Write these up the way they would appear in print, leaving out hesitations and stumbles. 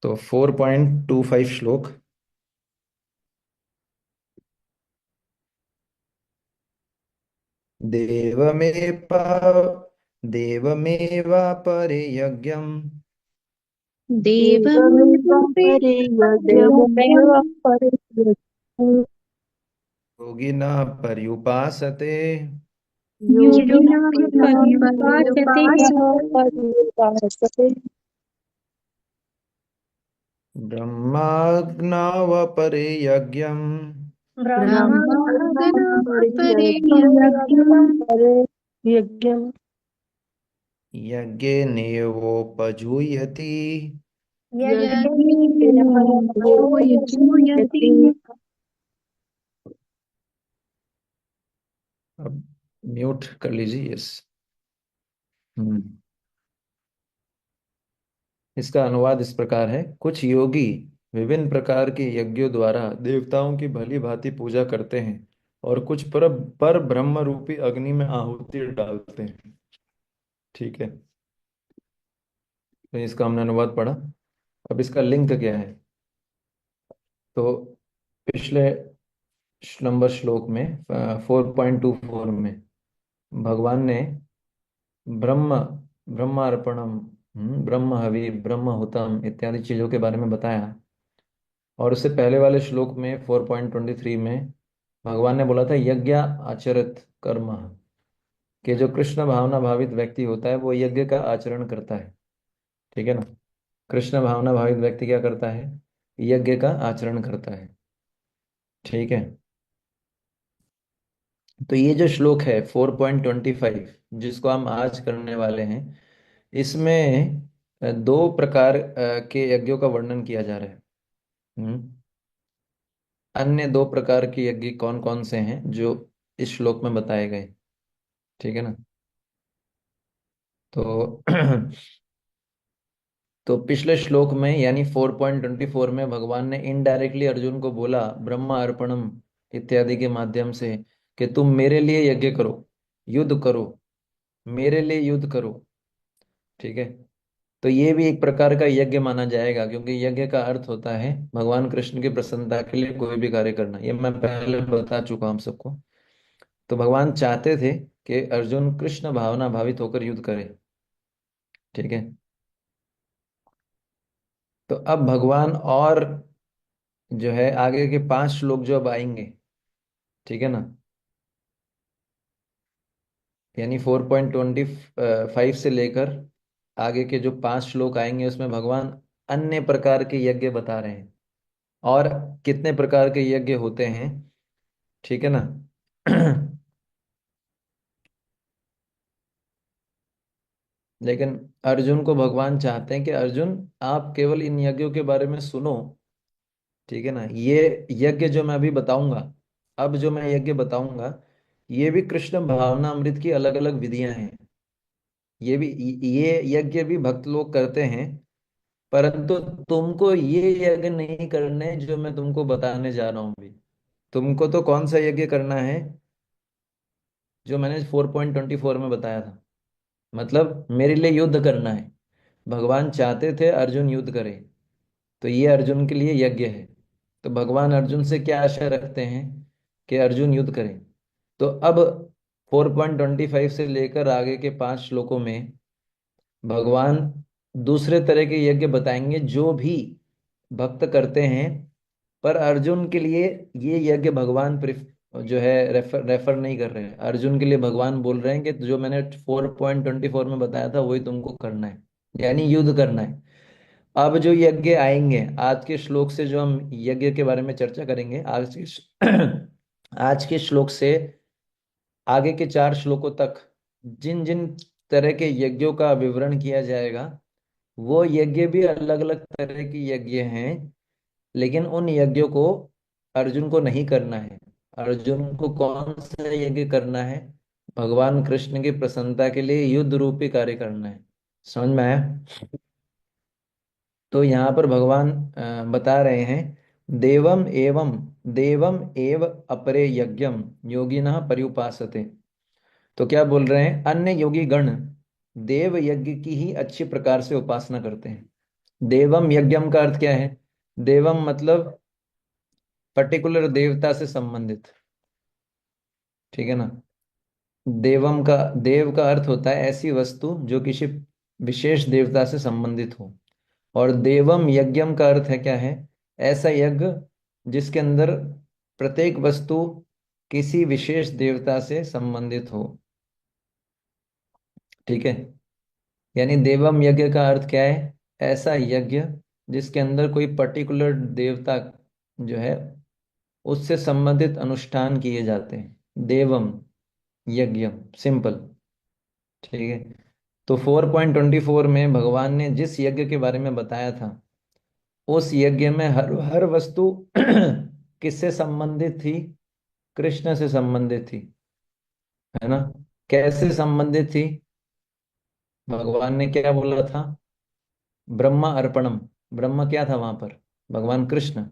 तो 4.25 श्लोक। देवमेपा देवमेवापरे यज्ञम् देवमेवापरे यज्ञम् योगिनः पर्युपासते योगिनः पर्युपासते ब्रह्माग्नवपरे यज्ञम् ब्रह्मागणापरे यज्ञम् यज्ञेनेवोपजुह्यति। यज्ञेनेवोपो यजूयति। अब म्यूट कर लीजिए। यस। हम्म इसका अनुवाद इस प्रकार है। कुछ योगी विभिन्न प्रकार के यज्ञों द्वारा देवताओं की भली भांति पूजा करते हैं और कुछ पर ब्रह्म रूपी अग्नि में आहुति डालते हैं। ठीक है। तो इसका हमने अनुवाद पढ़ा। अब इसका लिंक क्या है? तो पिछले नंबर श्लोक में 4.24 में भगवान ने ब्रह्म ब्रह्मार्पणम, ब्रह्म हवि, ब्रह्म हुतम इत्यादि चीजों के बारे में बताया। और उससे पहले वाले श्लोक में 4.23 में भगवान ने बोला था यज्ञ आचरित कर्म, कि जो कृष्ण भावना भावित व्यक्ति होता है वो यज्ञ का आचरण करता है। ठीक है ना। कृष्ण भावना भावित व्यक्ति क्या करता है? यज्ञ का आचरण करता है। ठीक है। तो ये जो श्लोक है 4.25 जिसको हम आज करने वाले हैं, इसमें दो प्रकार के यज्ञों का वर्णन किया जा रहा है। हम्म अन्य दो प्रकार के यज्ञ कौन कौन से हैं जो इस श्लोक में बताए गए? ठीक है ना। तो तो पिछले श्लोक में यानी 4.24 में भगवान ने इनडायरेक्टली अर्जुन को बोला ब्रह्मा अर्पणम इत्यादि के माध्यम से कि तुम मेरे लिए यज्ञ करो, युद्ध करो, मेरे लिए युद्ध करो। ठीक है। तो ये भी एक प्रकार का यज्ञ माना जाएगा, क्योंकि यज्ञ का अर्थ होता है भगवान कृष्ण की प्रसन्नता के लिए कोई भी कार्य करना। ये मैं पहले बता चुका हूं हम सबको। तो भगवान चाहते थे कि अर्जुन कृष्ण भावना भावित होकर युद्ध करे। ठीक है। तो अब भगवान और जो है आगे के 5 श्लोक जो अब आएंगे, ठीक है ना, यानी 4.25 से लेकर आगे के जो 5 श्लोक आएंगे उसमें भगवान अन्य प्रकार के यज्ञ बता रहे हैं। और कितने प्रकार के यज्ञ होते हैं, ठीक है ना। लेकिन अर्जुन को भगवान चाहते हैं कि अर्जुन आप केवल इन यज्ञों के बारे में सुनो। ठीक है ना। ये यज्ञ जो मैं अभी बताऊंगा, अब जो मैं यज्ञ बताऊंगा, ये भी कृष्ण भावना अमृत की अलग अलग विधियां हैं। ये भी ये यज्ञ भी भक्त लोग करते हैं, परंतु तुमको ये यज्ञ नहीं करने जो मैं तुमको बताने जा रहा हूं अभी। तुमको तो कौन सा यज्ञ करना है? जो मैंने 4.24 में बताया था। मतलब मेरे लिए युद्ध करना है। भगवान चाहते थे अर्जुन युद्ध करे, तो ये अर्जुन के लिए यज्ञ है। तो भगवान अर्जुन से क्या आशा रखते हैं? कि अर्जुन युद्ध करे। तो अब 4.25 से लेकर आगे के 5 श्लोकों में भगवान दूसरे तरह के यज्ञ बताएंगे जो भी भक्त करते हैं। पर अर्जुन के लिए ये यज्ञ भगवान जो है रेफर नहीं कर रहे हैं। अर्जुन के लिए भगवान बोल रहे हैं कि जो मैंने 4.24 में बताया था वही तुमको करना है, यानी युद्ध करना है। अब जो यज्ञ आएंगे आज के श्लोक से, जो हम यज्ञ के बारे में चर्चा करेंगे आज आज के श्लोक से आगे के 4 श्लोकों तक, जिन जिन तरह के यज्ञों का विवरण किया जाएगा, वो यज्ञ भी अलग अलग तरह के यज्ञ हैं। लेकिन उन यज्ञों को अर्जुन को नहीं करना है। अर्जुन को कौन सा यज्ञ करना है? भगवान कृष्ण की प्रसन्नता के लिए युद्ध रूपी कार्य करना है। समझ में आया? तो यहाँ पर भगवान बता रहे हैं देवम एव अपरे यज्ञम योगिनः पर्युपासते। तो क्या बोल रहे हैं? अन्य योगी गण देव यज्ञ की ही अच्छी प्रकार से उपासना करते हैं। देवम यज्ञम का अर्थ क्या है? देवम मतलब पर्टिकुलर देवता से संबंधित। ठीक है ना? देवम का, देव का अर्थ होता है ऐसी वस्तु जो किसी विशेष देवता से संबंधित हो। और देवम यज्ञम का अर्थ है क्या है? ऐसा यज्ञ जिसके अंदर प्रत्येक वस्तु किसी विशेष देवता से संबंधित हो। ठीक है? यानी देवम यज्ञ का अर्थ क्या है? ऐसा यज्ञ जिसके अंदर कोई पर्टिकुलर देवता जो है उससे संबंधित अनुष्ठान किए जाते हैं। देवम यज्ञम, सिंपल। ठीक है? तो 4.24 में भगवान ने जिस यज्ञ के बारे में बताया था, उस यज्ञ में हर हर वस्तु किससे संबंधित थी? कृष्ण से संबंधित थी। है ना? कैसे संबंधित थी? भगवान ने क्या बोला था? ब्रह्मा अर्पणम। ब्रह्म क्या था वहां पर? भगवान कृष्ण।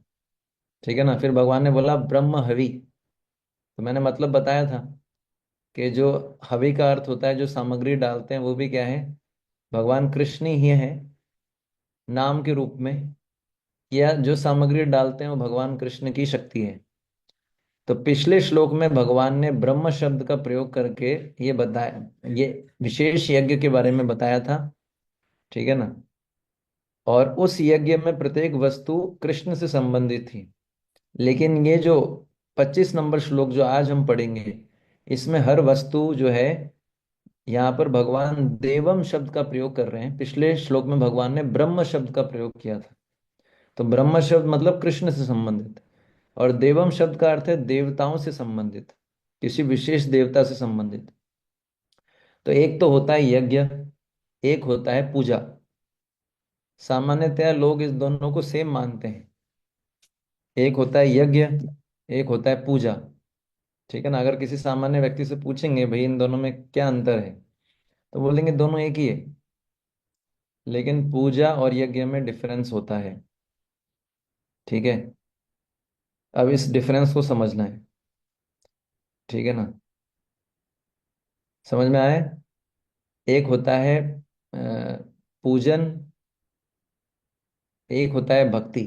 ठीक है ना? फिर भगवान ने बोला ब्रह्म हवि। तो मैंने मतलब बताया था कि जो हवि का अर्थ होता है, जो सामग्री डालते हैं, वो भी क्या है? भगवान कृष्ण ही है नाम के रूप में। या जो सामग्री डालते हैं वो भगवान कृष्ण की शक्ति है। तो पिछले श्लोक में भगवान ने ब्रह्म शब्द का प्रयोग करके ये बताया, ये विशेष यज्ञ के बारे में बताया था। ठीक है ना? और उस यज्ञ में प्रत्येक वस्तु कृष्ण से संबंधित थी। लेकिन ये जो 25 नंबर श्लोक जो आज हम पढ़ेंगे, इसमें हर वस्तु जो है, यहाँ पर भगवान देवम शब्द का प्रयोग कर रहे हैं। पिछले श्लोक में भगवान ने ब्रह्म शब्द का प्रयोग किया था। तो ब्रह्म शब्द मतलब कृष्ण से संबंधित, और देवम शब्द का अर्थ है देवताओं से संबंधित, किसी विशेष देवता से संबंधित। तो एक तो होता है यज्ञ, एक होता है पूजा। सामान्यतया लोग इस दोनों को सेम मानते हैं। एक होता है यज्ञ, एक होता है पूजा। ठीक है ना? अगर किसी सामान्य व्यक्ति से पूछेंगे भाई इन दोनों में क्या अंतर है, तो बोलेंगे दोनों एक ही है। लेकिन पूजा और यज्ञ में डिफरेंस होता है। ठीक है? अब इस डिफरेंस को समझना है। ठीक है ना? समझ में आया? एक होता है पूजन, एक होता है भक्ति।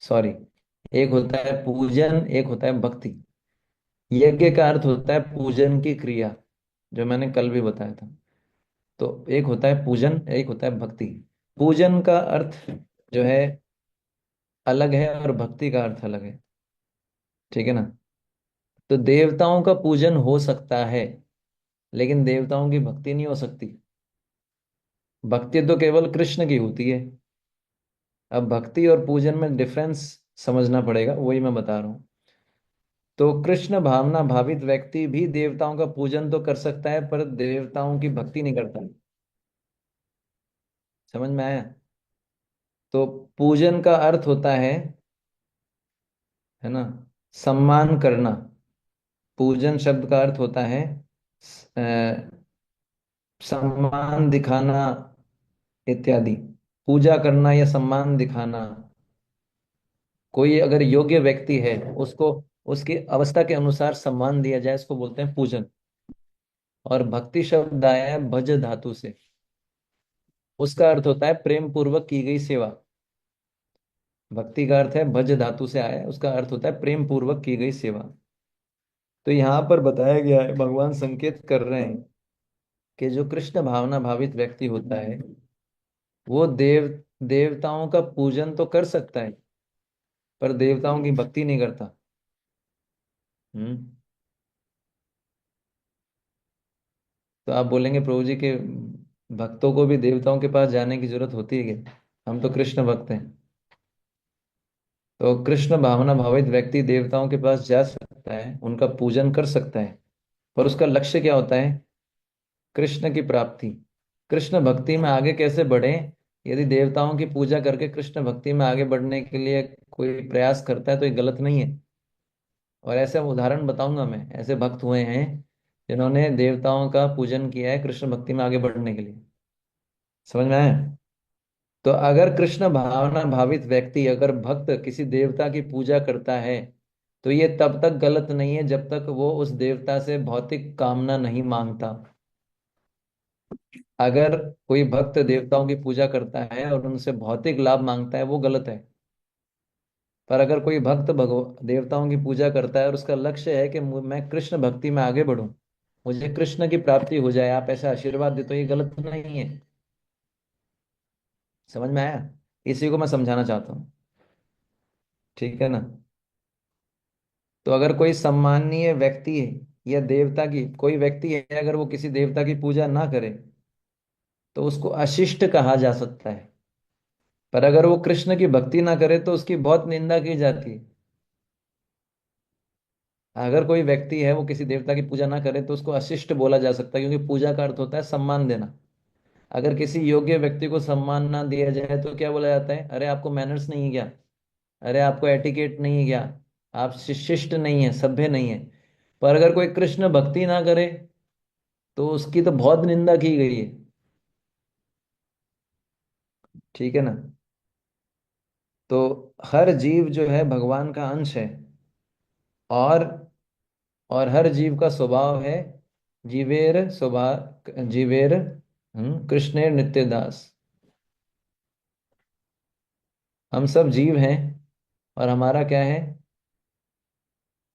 सॉरी, एक होता है पूजन, एक होता है भक्ति। यज्ञ का अर्थ होता है पूजन की क्रिया, जो मैंने कल भी बताया था। तो एक होता है पूजन, एक होता है भक्ति। पूजन का अर्थ जो है अलग है और भक्ति का अर्थ अलग है। ठीक है ना? तो देवताओं का पूजन हो सकता है, लेकिन देवताओं की भक्ति नहीं हो सकती। भक्ति तो केवल कृष्ण की होती है। अब भक्ति और पूजन में डिफरेंस समझना पड़ेगा, वही मैं बता रहा हूँ। तो कृष्ण भावना भावित व्यक्ति भी देवताओं का पूजन तो कर सकता है, पर देवताओं की भक्ति नहीं करता। समझ में आया? तो पूजन का अर्थ होता है ना, सम्मान करना। पूजन शब्द का अर्थ होता है सम्मान दिखाना इत्यादि। पूजा करना या सम्मान दिखाना। कोई अगर योग्य व्यक्ति है, उसको उसकी अवस्था के अनुसार सम्मान दिया जाए, इसको बोलते हैं पूजन। और भक्ति शब्द आया है भज धातु से। उसका अर्थ होता है प्रेम पूर्वक की गई सेवा। भक्ति का अर्थ है भज धातु से आया है, उसका अर्थ होता है प्रेम पूर्वक की गई सेवा। तो यहाँ पर बताया गया है, भगवान संकेत कर रहे हैं कि जो कृष्ण भावना भावित व्यक्ति होता है, वो देवताओं का पूजन तो कर सकता है, पर देवताओं की भक्ति नहीं करता। हम्म। तो आप बोलेंगे प्रभु जी के भक्तों को भी देवताओं के पास जाने की जरूरत होती है क्या? हम तो कृष्ण भक्त हैं। तो कृष्ण भावना भावित व्यक्ति देवताओं के पास जा सकता है, उनका पूजन कर सकता है, पर उसका लक्ष्य क्या होता है? कृष्ण की प्राप्ति। कृष्ण भक्ति में आगे कैसे बढ़े? यदि देवताओं की पूजा करके कृष्ण भक्ति में आगे बढ़ने के लिए कोई प्रयास करता है, तो ये गलत नहीं है। और ऐसे उदाहरण बताऊंगा मैं, ऐसे भक्त हुए हैं जिन्होंने देवताओं का पूजन किया है कृष्ण भक्ति में आगे बढ़ने के लिए। समझ में आया? तो अगर कृष्ण भावना भावित व्यक्ति, अगर भक्त किसी देवता की पूजा करता है, तो ये तब तक गलत नहीं है जब तक वो उस देवता से भौतिक कामना नहीं मांगता। अगर कोई भक्त देवताओं की पूजा करता है और उनसे भौतिक लाभ मांगता है वो गलत है। पर अगर कोई भक्त भगव देवताओं की पूजा करता है और उसका लक्ष्य है कि मैं कृष्ण भक्ति में आगे बढ़ूं, मुझे कृष्ण की प्राप्ति हो जाए, आप ऐसा आशीर्वाद दे, तो ये गलत नहीं है। समझ में आया? इसी को मैं समझाना चाहता हूँ। ठीक है ना? तो अगर कोई सम्माननीय व्यक्ति है या देवता की कोई व्यक्ति है, अगर वो किसी देवता की पूजा ना करे तो उसको अशिष्ट कहा जा सकता है। पर अगर वो कृष्ण की भक्ति ना करे तो उसकी बहुत निंदा की जाती है। अगर कोई व्यक्ति है वो किसी देवता की पूजा ना करे तो उसको अशिष्ट बोला जा सकता है, क्योंकि पूजा का अर्थ होता है सम्मान देना। अगर किसी योग्य व्यक्ति को सम्मान ना दिया जाए तो क्या बोला जाता है? अरे आपको मैनर्स नहीं है क्या? अरे आपको एटिकेट नहीं है क्या? आप शिष्ट नहीं है, सभ्य नहीं है। पर अगर कोई कृष्ण भक्ति ना करे तो उसकी तो बहुत निंदा की गई है। ठीक है ना? तो हर जीव जो है भगवान का अंश है। और हर जीव का स्वभाव है जीवेर स्वभाव जीवेर कृष्णेर नित्य दास। हम सब जीव हैं और हमारा क्या है?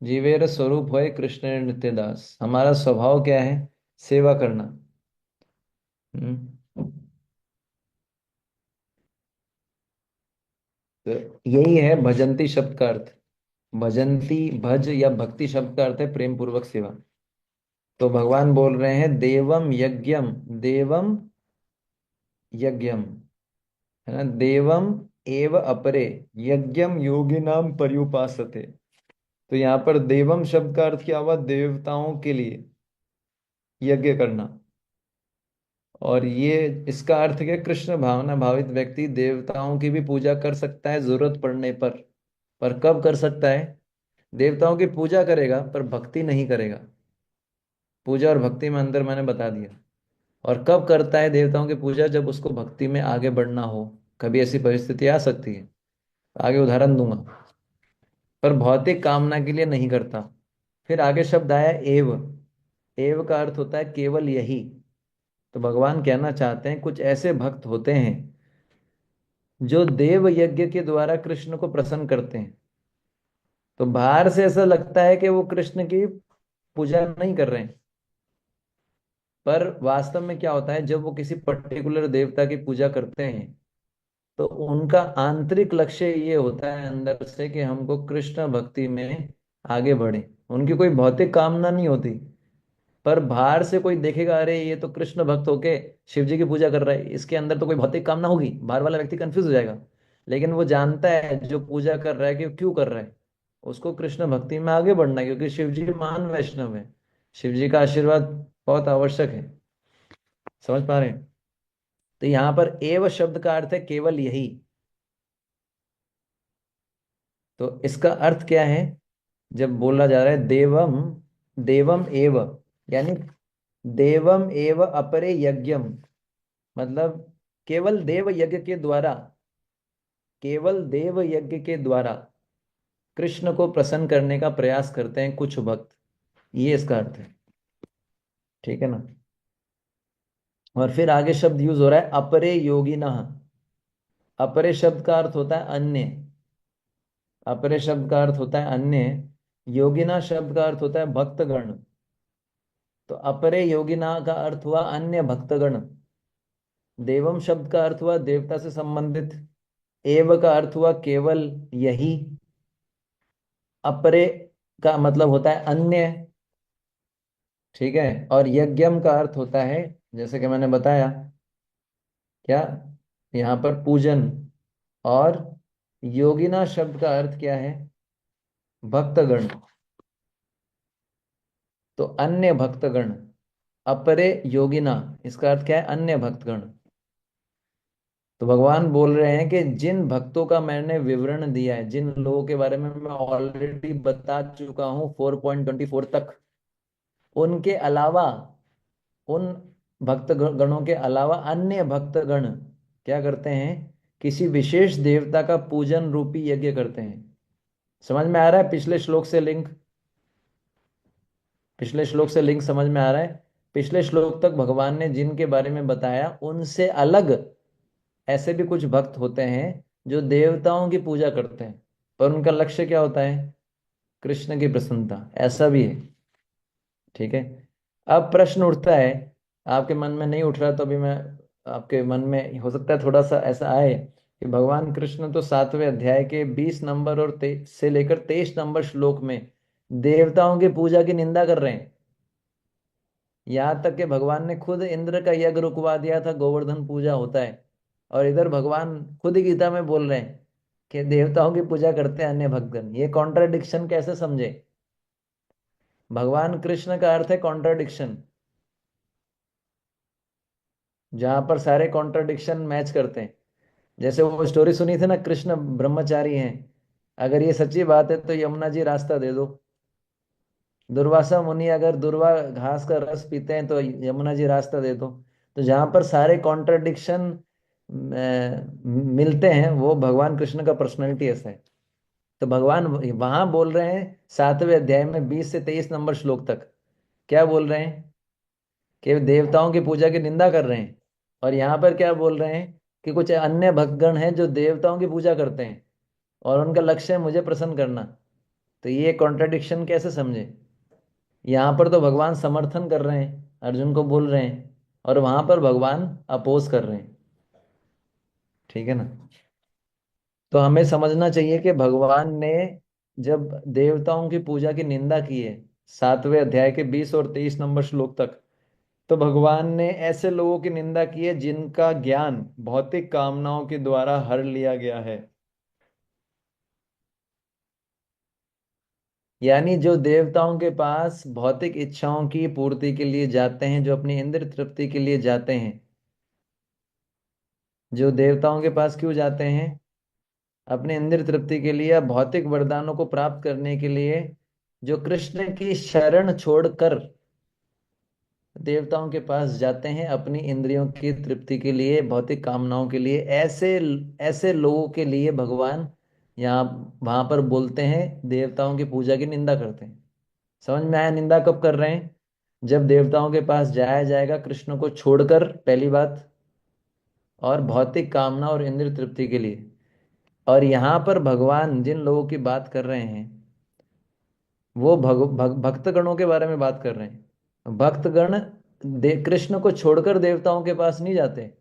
जीवेर स्वरूप है कृष्णेर नित्य दास। हमारा स्वभाव क्या है? सेवा करना। हम्म। तो यही है भजंती शब्द का अर्थ। भजंती भज या भक्ति शब्द का अर्थ है प्रेम पूर्वक सेवा। तो भगवान बोल रहे हैं देवम यज्ञम, देवम यज्ञम, है ना? देवम एव अपरे यज्ञम योगिनाम पर्युपासते। तो यहाँ पर देवम शब्द का अर्थ क्या हुआ? देवताओं के लिए यज्ञ करना। और ये इसका अर्थ क्या? कृष्ण भावना भावित व्यक्ति देवताओं की भी पूजा कर सकता है जरूरत पड़ने पर। कब कर सकता है? देवताओं की पूजा करेगा पर भक्ति नहीं करेगा। पूजा और भक्ति में अंतर मैंने बता दिया। और कब करता है देवताओं की पूजा? जब उसको भक्ति में आगे बढ़ना हो। कभी ऐसी परिस्थिति आ सकती है, आगे उदाहरण दूंगा। पर भौतिक कामना के लिए नहीं करता। फिर आगे शब्द आया एव। एव का अर्थ होता है केवल यही। तो भगवान कहना चाहते हैं कुछ ऐसे भक्त होते हैं जो देव यज्ञ के द्वारा कृष्ण को प्रसन्न करते हैं। तो बाहर से ऐसा लगता है कि वो कृष्ण की पूजा नहीं कर रहे हैं, पर वास्तव में क्या होता है, जब वो किसी पर्टिकुलर देवता की पूजा करते हैं तो उनका आंतरिक लक्ष्य ये होता है अंदर से कि हमको कृष्ण भक्ति में आगे बढ़े। उनकी कोई भौतिक कामना नहीं होती। पर बाहर से कोई देखेगा, अरे ये तो कृष्ण भक्त होके शिव जी की पूजा कर रहा है, इसके अंदर तो कोई भौतिक कामना होगी, बाहर वाला व्यक्ति कंफ्यूज हो जाएगा। लेकिन वो जानता है जो पूजा कर रहा है कि क्यों कर रहा है, उसको कृष्ण भक्ति में आगे बढ़ना है, क्योंकि शिव जी महान वैष्णव है। शिव जी का आशीर्वाद बहुत आवश्यक है। समझ पा रहे हैं? तो यहाँ पर एव शब्द का अर्थ है केवल यही। तो इसका अर्थ क्या है? जब बोला जा रहा है देवम, देवम एव, यानी देवम एव अपरे यज्ञम, मतलब केवल देव यज्ञ के द्वारा, केवल देव यज्ञ के द्वारा कृष्ण को प्रसन्न करने का प्रयास करते हैं कुछ भक्त। ये इसका अर्थ है। ठीक है ना? और फिर आगे शब्द यूज हो रहा है अपरे योगिनः। अपरे शब्द का अर्थ होता है अन्य। अपरे शब्द का अर्थ होता है अन्य। योगिना शब्द का अर्थ होता है भक्तगण। तो अपरे योगिना का अर्थ हुआ अन्य भक्तगण। देवम शब्द का अर्थ हुआ देवता से संबंधित। एव का अर्थ हुआ केवल यही। अपरे का मतलब होता है अन्य। ठीक है? और यज्ञम का अर्थ होता है, जैसे कि मैंने बताया, क्या यहाँ पर पूजन। और योगिना शब्द का अर्थ क्या है? भक्तगण। तो अन्य भक्तगण, अपरे योगिना, इसका अर्थ क्या है? अन्य भक्तगण। तो भगवान बोल रहे हैं कि जिन भक्तों का मैंने विवरण दिया है, जिन लोगों के बारे में मैं ऑलरेडी बता चुका हूं 4.24 तक, उनके अलावा, उन भक्त गणों के अलावा अन्य भक्तगण क्या करते हैं? किसी विशेष देवता का पूजन रूपी यज्ञ करते हैं। समझ में आ रहा है? पिछले श्लोक से लिंक समझ में आ रहा है? पिछले श्लोक तक भगवान ने जिनके बारे में बताया उनसे अलग ऐसे भी कुछ भक्त होते हैं जो देवताओं की पूजा करते हैं, पर उनका लक्ष्य क्या होता है? कृष्ण की प्रसन्नता, ऐसा भी है। ठीक है। अब प्रश्न उठता है, आपके मन में नहीं उठ रहा तो अभी मैं, आपके मन में हो सकता है थोड़ा सा ऐसा आए कि भगवान कृष्ण तो 7वें अध्याय के 20 नंबर और से लेकर 23 नंबर श्लोक में देवताओं की पूजा की निंदा कर रहे हैं। यहाँ तक कि भगवान ने खुद इंद्र का यज्ञ रुकवा दिया था, गोवर्धन पूजा होता है। और इधर भगवान खुद ही गीता में बोल रहे हैं कि देवताओं की पूजा करते हैं अन्य भक्तगण। ये कॉन्ट्राडिक्शन कैसे समझे? भगवान कृष्ण का अर्थ है कॉन्ट्राडिक्शन, जहां पर सारे कॉन्ट्राडिक्शन मैच करते हैं। जैसे वो स्टोरी सुनी थी ना, कृष्ण ब्रह्मचारी हैं, अगर ये सच्ची बात है तो यमुना जी रास्ता दे दो। दुर्वासा मुनि अगर दुर्वा घास का रस पीते हैं तो यमुना जी रास्ता दे दो। तो जहां पर सारे कॉन्ट्रडिक्शन मिलते हैं, वो भगवान कृष्ण का पर्सनैलिटी ऐसा है। तो भगवान वहां बोल रहे हैं 7वें अध्याय में 20 से 23 नंबर श्लोक तक, क्या बोल रहे हैं? कि देवताओं की पूजा की निंदा कर रहे हैं। और यहाँ पर क्या बोल रहे हैं कि कुछ अन्य भक्तगण हैं जो देवताओं की पूजा करते हैं और उनका लक्ष्य है मुझे प्रसन्न करना। तो ये कॉन्ट्रडिक्शन कैसे समझे? यहाँ पर तो भगवान समर्थन कर रहे हैं, अर्जुन को बोल रहे हैं, और वहां पर भगवान अपोज कर रहे हैं। ठीक है ना? तो हमें समझना चाहिए कि भगवान ने जब देवताओं की पूजा की निंदा की है 7वें अध्याय के 20 और 23 नंबर श्लोक तक, तो भगवान ने ऐसे लोगों की निंदा की है जिनका ज्ञान भौतिक कामनाओं के द्वारा हर लिया गया है। यानी जो देवताओं के पास भौतिक इच्छाओं की पूर्ति के लिए जाते हैं, जो अपनी इंद्र तृप्ति के लिए जाते हैं, जो देवताओं के पास क्यों जाते हैं? अपने इंद्र तृप्ति के लिए या भौतिक वरदानों को प्राप्त करने के लिए, जो कृष्ण की शरण छोड़कर देवताओं के पास जाते हैं अपनी इंद्रियों की तृप्ति के लिए, भौतिक कामनाओं के लिए, ऐसे ऐसे लोगों के लिए भगवान यहाँ वहां पर बोलते हैं देवताओं की पूजा की निंदा करते हैं। समझ में आया? निंदा कब कर रहे हैं? जब देवताओं के पास जाया जाएगा कृष्ण को छोड़कर, पहली बात, और भौतिक कामना और इंद्र तृप्ति के लिए। और यहाँ पर भगवान जिन लोगों की बात कर रहे हैं वो भक्तगणों के बारे में बात कर रहे हैं। भक्तगण कृष्ण को छोड़कर देवताओं के पास नहीं जाते,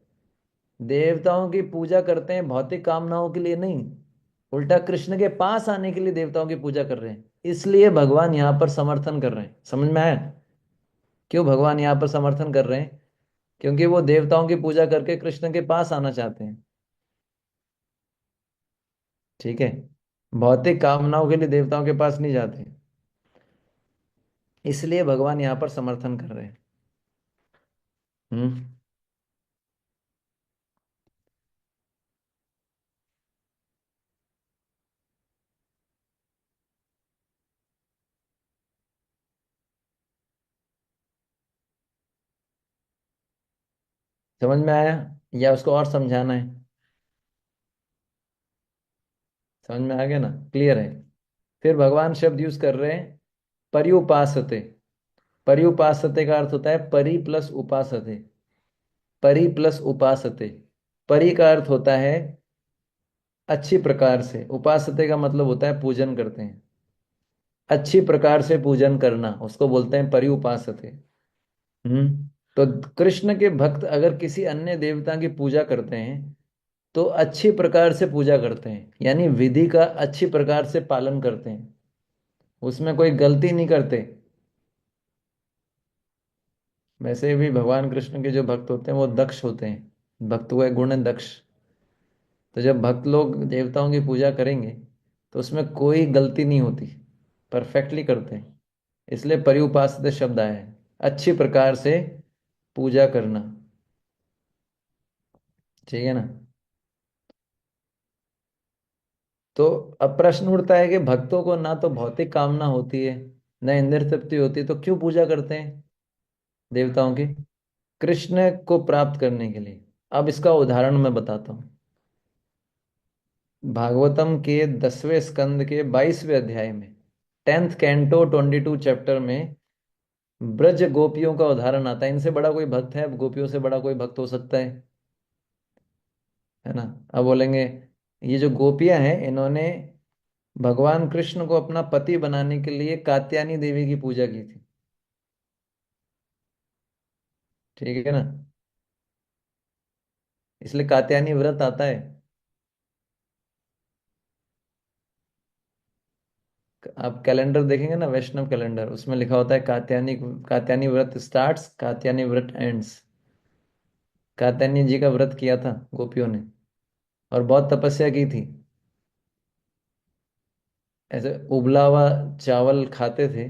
देवताओं की पूजा करते हैं भौतिक कामनाओं के लिए नहीं, उल्टा कृष्ण के पास आने के लिए देवताओं की पूजा कर रहे हैं। इसलिए भगवान यहाँ पर समर्थन कर रहे हैं। समझ में आया क्यों भगवान यहाँ पर समर्थन कर रहे हैं? क्योंकि वो देवताओं की पूजा करके कृष्ण के पास आना चाहते हैं। ठीक है। भौतिक कामनाओं के लिए देवताओं के पास नहीं जाते, इसलिए भगवान यहाँ पर समर्थन कर रहे हैं। हम्म। समझ में आया या उसको और समझाना है? समझ में आ गया ना? क्लियर है? फिर भगवान शब्द यूज कर रहे हैं पर्युपासते। पर्युपासते का अर्थ होता है परि प्लस उपासते। परि प्लस उपासते। परि का अर्थ होता है अच्छी प्रकार से, उपासते का मतलब होता है पूजन करते हैं, अच्छी प्रकार से पूजन करना, उसको बोलते हैं पर्युपासते। तो कृष्ण के भक्त अगर किसी अन्य देवता की पूजा करते हैं तो अच्छी प्रकार से पूजा करते हैं, यानी विधि का अच्छी प्रकार से पालन करते हैं, उसमें कोई गलती नहीं करते। वैसे भी भगवान कृष्ण के जो भक्त होते हैं वो दक्ष होते हैं, भक्त हुए गुण है दक्ष। तो जब भक्त लोग देवताओं की पूजा करेंगे तो उसमें कोई गलती नहीं होती, परफेक्टली करते हैं। इसलिए पर्युपासते शब्द आया है, अच्छी प्रकार से पूजा करना। ठीक है ना? तो अब प्रश्न उठता है कि भक्तों को ना तो भौतिक कामना होती है ना इंद्रिय तृप्ति होती है, तो क्यों पूजा करते हैं देवताओं की? कृष्ण को प्राप्त करने के लिए। अब इसका उदाहरण मैं बताता हूँ। भागवतम के 10वें स्कंद के 22वें अध्याय में, 10th कैंटो 22 चैप्टर में ब्रज गोपियों का उदाहरण आता है। इनसे बड़ा कोई भक्त है? अब गोपियों से बड़ा कोई भक्त हो सकता है ना? अब बोलेंगे ये जो गोपियां हैं इन्होंने भगवान कृष्ण को अपना पति बनाने के लिए कात्यायनी देवी की पूजा की थी। ठीक है ना? इसलिए कात्यायनी व्रत आता है। आप कैलेंडर देखेंगे ना, वैष्णव कैलेंडर, उसमें लिखा होता है कात्यायनी, कात्यायनी व्रत स्टार्ट्स, कात्यायनी व्रत एंड्स। कात्यायनी जी का व्रत किया था गोपियों ने, और बहुत तपस्या की थी। ऐसे उबला हुआ चावल खाते थे,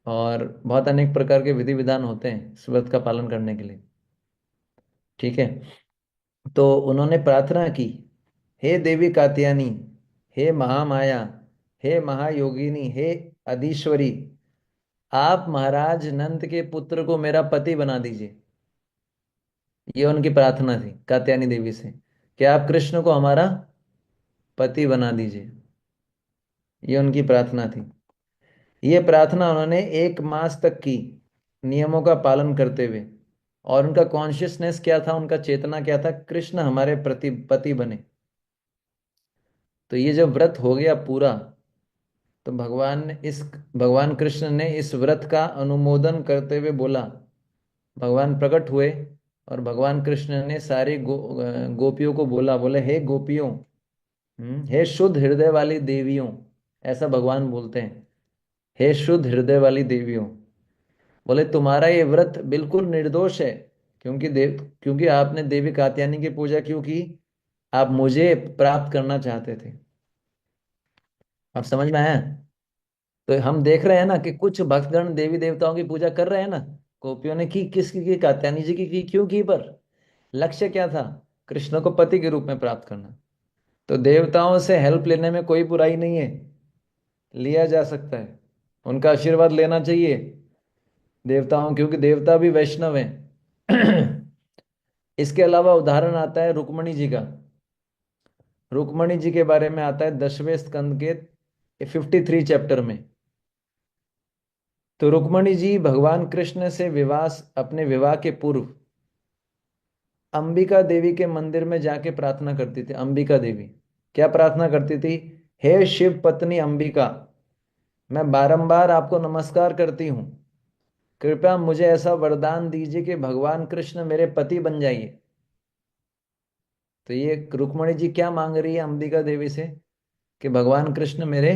और बहुत अनेक प्रकार के विधि विधान होते हैं इस व्रत का पालन करने के लिए। ठीक है? तो उन्होंने प्रार्थना की, हे देवी कात्यायनी, हे महामाया, हे महायोगिनी, हे अधीश्वरी, आप महाराज नंद के पुत्र को मेरा पति बना दीजिए। ये उनकी प्रार्थना थी कात्यायनी देवी से, कि आप कृष्ण को हमारा पति बना दीजिए। ये उनकी प्रार्थना थी। ये प्रार्थना उन्होंने 1 मास तक की, नियमों का पालन करते हुए। और उनका कॉन्शियसनेस क्या था, उनका चेतना क्या था? कृष्ण हमारे प्रति पति बने। तो ये जब व्रत हो गया पूरा, तो भगवान कृष्ण ने इस व्रत का अनुमोदन करते हुए बोला, भगवान प्रकट हुए, और भगवान कृष्ण ने सारी गोपियों को बोला, बोले हे गोपियों, हे शुद्ध हृदय वाली देवियों, ऐसा भगवान बोलते हैं, हे शुद्ध हृदय वाली देवियों, बोले तुम्हारा ये व्रत बिल्कुल निर्दोष है। क्योंकि आपने देवी कात्यायनी की पूजा क्यों की? आप मुझे प्राप्त करना चाहते थे। आप समझ में आया? तो हम देख रहे हैं ना कि कुछ भक्तगण देवी देवताओं की पूजा कर रहे हैं ना। गोपियों ने की, किसकी की? कात्यायनी जी की क्यों की? पर लक्ष्य क्या था? कृष्ण को पति के रूप में प्राप्त करना। तो देवताओं से हेल्प लेने में कोई बुराई नहीं है, लिया जा सकता है। उनका आशीर्वाद लेना चाहिए देवताओं, क्योंकि देवता भी वैष्णव हैं। इसके अलावा उदाहरण आता है रुक्मणी जी का। रुक्मणी जी के बारे में आता है 10वें स्कंद के 53 चैप्टर में। तो रुक्मणी जी भगवान कृष्ण से अपने विवाह के पूर्व अंबिका देवी के मंदिर में जाके प्रार्थना करती थी। अंबिका देवी क्या प्रार्थना करती थी? हे शिव पत्नी अंबिका, मैं बारंबार आपको नमस्कार करती हूँ, कृपया मुझे ऐसा वरदान दीजिए कि भगवान कृष्ण मेरे पति बन जाइए। तो ये रुक्मणी जी क्या मांग रही है अंबिका देवी से? कि भगवान कृष्ण मेरे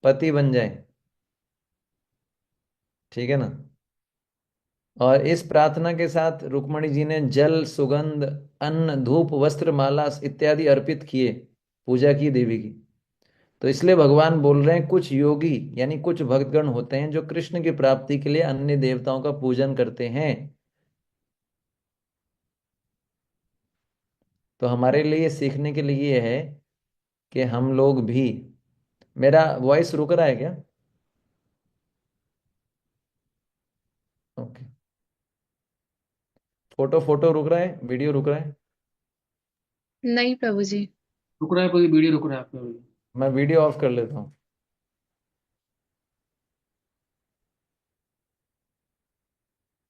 पति बन जाए। ठीक है ना? और इस प्रार्थना के साथ रुक्मणी जी ने जल, सुगंध, अन्न, धूप, वस्त्र, माला इत्यादि अर्पित किए, पूजा की देवी की। तो इसलिए भगवान बोल रहे हैं कुछ योगी यानी कुछ भक्तगण होते हैं जो कृष्ण की प्राप्ति के लिए अन्य देवताओं का पूजन करते हैं। तो हमारे लिए सीखने के लिए ये है कि हम लोग भी, मेरा वॉइस रुक रहा है क्या? ओके। फोटो फोटो रुक रहा है, वीडियो रुक रहा है? नहीं प्रभु जी। रुक रहा है, पूरी वीडियो रुक रहा है आपका अभी। मैं वीडियो ऑफ कर लेता हूँ।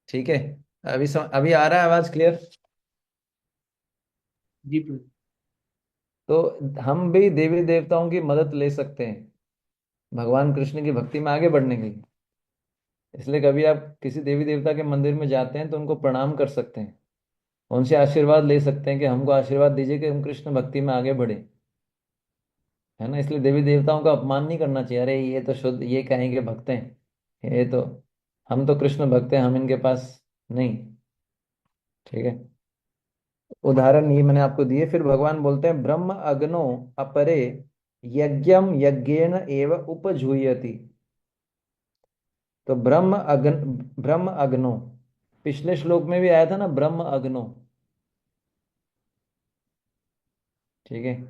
ठीक है? अभी आ रहा है आवाज क्लियर? जी प्रभु। तो हम भी देवी देवताओं की मदद ले सकते हैं भगवान कृष्ण की भक्ति में आगे बढ़ने के लिए। इसलिए कभी आप किसी देवी देवता के मंदिर में जाते हैं तो उनको प्रणाम कर सकते हैं, उनसे आशीर्वाद ले सकते हैं कि हमको आशीर्वाद दीजिए कि हम कृष्ण भक्ति में आगे बढ़े। है ना? इसलिए देवी देवताओं का अपमान नहीं करना चाहिए, अरे ये तो शुद्ध, ये कहेंगे भक्त हैं, ये तो, हम तो कृष्ण भक्त हैं, हम इनके पास नहीं। ठीक है? उदाहरण ये मैंने आपको दिए। फिर भगवान बोलते हैं ब्रह्म अग्नो अपरे यज्ञम यज्ञेन एव उपजूयति। तो ब्रह्म अग्नो, पिछले श्लोक में भी आया था ना, ब्रह्म अग्नो। ठीक है?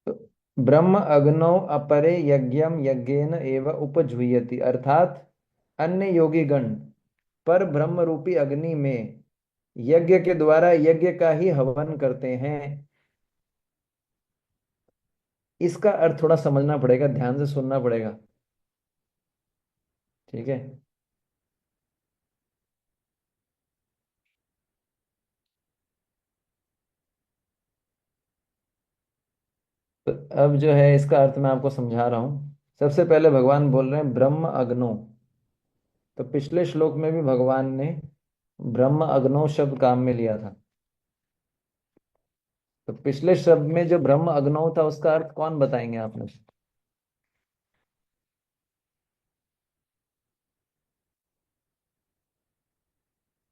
तो ब्रह्म अग्नो अपरे यज्ञम यज्ञेन एव उपजूयति, अर्थात अन्य योगी गण पर ब्रह्म रूपी अग्नि में यज्ञ के द्वारा यज्ञ का ही हवन करते हैं। इसका अर्थ थोड़ा समझना पड़ेगा, ध्यान से सुनना पड़ेगा। ठीक है। तो अब जो है इसका अर्थ मैं आपको समझा रहा हूँ। सबसे पहले भगवान बोल रहे हैं ब्रह्म अग्नो। तो पिछले श्लोक में भी भगवान ने ब्रह्म अग्नो शब्द काम में लिया था। तो पिछले शब्द में जो ब्रह्म अग्नो था उसका अर्थ कौन बताएंगे आप मुझे?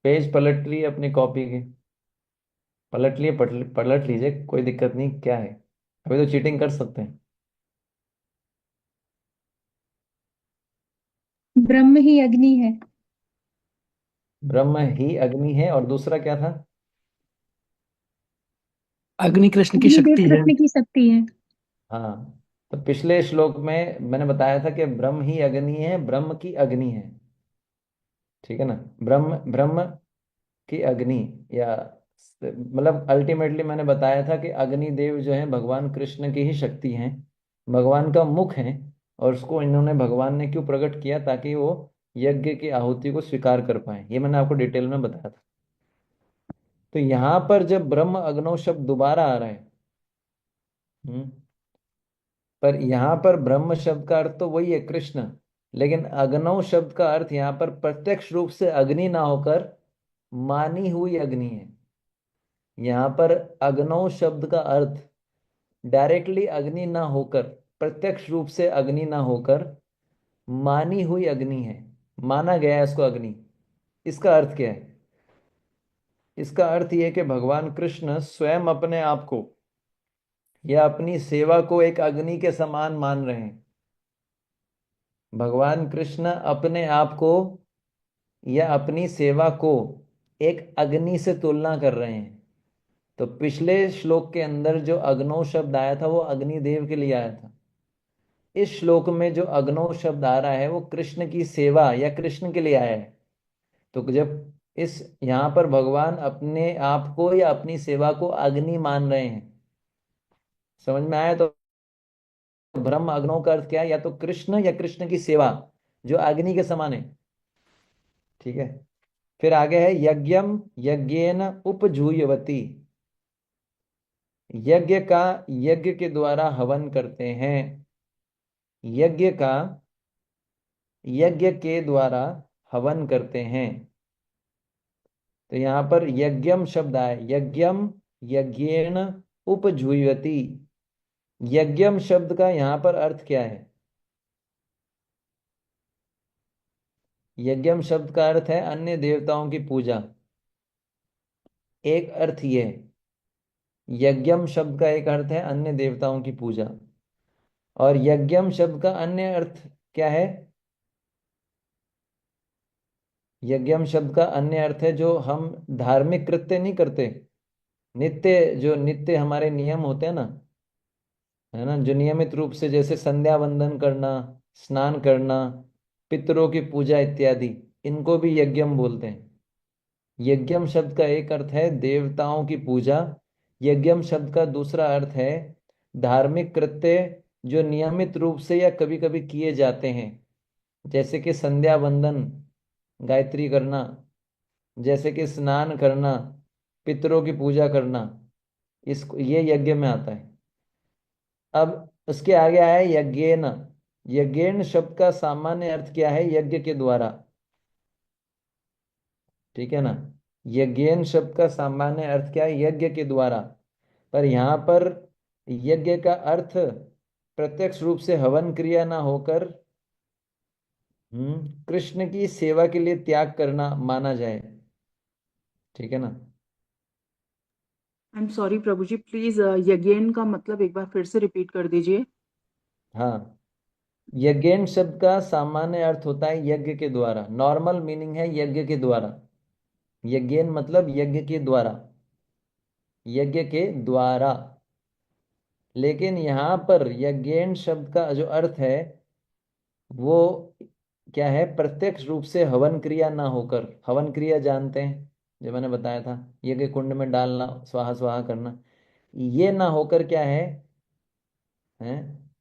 पेज पलट ली अपनी कॉपी के, पलट लिए, पलट लीजिए, कोई दिक्कत नहीं, क्या है, अभी तो चीटिंग कर सकते हैं। ब्रह्म ही अग्नि है। ब्रह्म ही अग्नि है, और दूसरा क्या था? अग्नि कृष्ण की अग्निदेव शक्ति है। कृष्ण की शक्ति है। हाँ। तो पिछले श्लोक में मैंने बताया था कि ब्रह्म ही अग्नि है, ब्रह्म की अग्नि है। ठीक है ना? ब्रह्म ब्रह्म की अग्नि, या मतलब अल्टीमेटली मैंने बताया था कि अग्निदेव जो है भगवान कृष्ण की ही शक्ति हैं, भगवान का मुख है। और उसको इन्होंने, भगवान ने क्यों प्रकट किया? ताकि वो यज्ञ की आहुति को स्वीकार कर पाए। ये मैंने आपको डिटेल में बताया था। तो यहाँ पर जब ब्रह्म अग्नौ शब्द दोबारा आ रहा है, हम्म, पर यहाँ पर ब्रह्म शब्द का अर्थ तो वही है, कृष्ण। लेकिन अग्नौ शब्द का अर्थ यहाँ पर प्रत्यक्ष रूप से अग्नि ना होकर मानी हुई अग्नि है। यहाँ पर अग्नौ शब्द का अर्थ डायरेक्टली अग्नि ना होकर, प्रत्यक्ष रूप से अग्नि ना होकर मानी हुई अग्नि है, माना गया है इसको अग्नि। इसका अर्थ क्या है? इसका अर्थ यह है कि भगवान कृष्ण स्वयं अपने आप को या अपनी सेवा को एक अग्नि के समान मान रहे हैं। भगवान कृष्ण अपने आप को या अपनी सेवा को एक अग्नि से तुलना कर रहे हैं। तो पिछले श्लोक के अंदर जो अग्नो शब्द आया था वो अग्निदेव के लिए आया था। इस श्लोक में जो अग्नो शब्द आ रहा है वो कृष्ण की सेवा या कृष्ण के लिए आया है। तो जब इस यहाँ पर भगवान अपने आप को या अपनी सेवा को अग्नि मान रहे हैं, समझ में आया? तो ब्रह्म अग्नों का अर्थ क्या है? या तो कृष्ण या कृष्ण की सेवा जो अग्नि के समान है। ठीक है। फिर आगे है यज्ञम यज्ञेन उपजूयवती। यज्ञ का, यज्ञ के द्वारा हवन करते हैं। यज्ञ का, यज्ञ के द्वारा हवन करते हैं। तो यहाँ पर यज्ञम शब्द आया, यज्ञम यज्ञेन उपजूयवती। यज्ञम शब्द का यहाँ पर अर्थ क्या है? यज्ञम शब्द का अर्थ है अन्य देवताओं की पूजा। एक अर्थ ये है, यज्ञम शब्द का एक अर्थ है अन्य देवताओं की पूजा। और यज्ञम शब्द का अन्य अर्थ क्या है? यज्ञम शब्द का अन्य अर्थ है जो हम धार्मिक कृत्य नहीं करते, नित्य, जो नित्य हमारे नियम होते हैं ना, है ना, जो नियमित रूप से, जैसे संध्या वंदन करना, स्नान करना, पितरों की पूजा इत्यादि, इनको भी यज्ञम बोलते हैं। यज्ञम शब्द का एक अर्थ है देवताओं की पूजा। यज्ञम शब्द का दूसरा अर्थ है धार्मिक कृत्य जो नियमित रूप से या कभी कभी किए जाते हैं। जैसे कि संध्या वंदन, गायत्री करना, जैसे कि स्नान करना, पितरों की पूजा करना, इस ये यज्ञ में आता है। अब उसके आगे आया है यज्ञेन। यज्ञेन शब्द का सामान्य अर्थ क्या है? यज्ञ के द्वारा। ठीक है ना? यज्ञेन शब्द का सामान्य अर्थ क्या है? यज्ञ के द्वारा। पर यहाँ पर यज्ञ का अर्थ प्रत्यक्ष रूप से हवन क्रिया ना होकर कृष्ण की सेवा के लिए त्याग करना माना जाए। ठीक है ना? I am sorry Prabhu ji, please यज्ञेन का मतलब एक बार फिर से रिपीट कर दीजिए। हाँ। यज्ञेन शब्द का सामान्य अर्थ होता है यज्ञ के द्वारा, नॉर्मल मीनिंग है यज्ञ के द्वारा। यज्ञेन मतलब यज्ञ के द्वारा, यज्ञ के द्वारा। लेकिन यहाँ पर यज्ञेन शब्द का जो अर्थ है वो क्या है? प्रत्यक्ष रूप से हवन क्रिया ना होकर। हवन क्रिया जानते हैं, जो मैंने बताया था, यज्ञ कुंड में डालना, स्वाहा स्वाहा करना। ये ना होकर क्या है, हैं?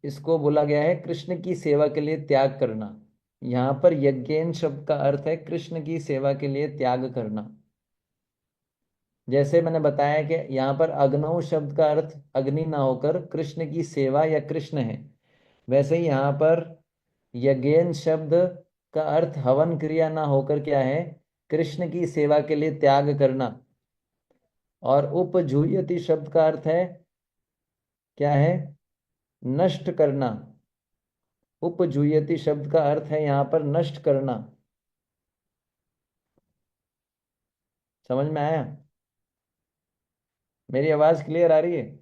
इसको बोला गया है कृष्ण की सेवा के लिए त्याग करना। यहाँ पर यज्ञेन शब्द का अर्थ है कृष्ण की सेवा के लिए त्याग करना। जैसे मैंने बताया कि यहाँ पर अग्नौ शब्द का अर्थ अग्नि ना होकर कृष्ण की सेवा या कृष्ण है, वैसे ही यहाँ पर यज्ञेन शब्द का अर्थ हवन क्रिया ना होकर क्या है, कृष्ण की सेवा के लिए त्याग करना। और उपजूयति शब्द का अर्थ है क्या है, नष्ट करना। उपजूयति शब्द का अर्थ है यहाँ पर नष्ट करना। समझ में आया? मेरी आवाज क्लियर आ रही है?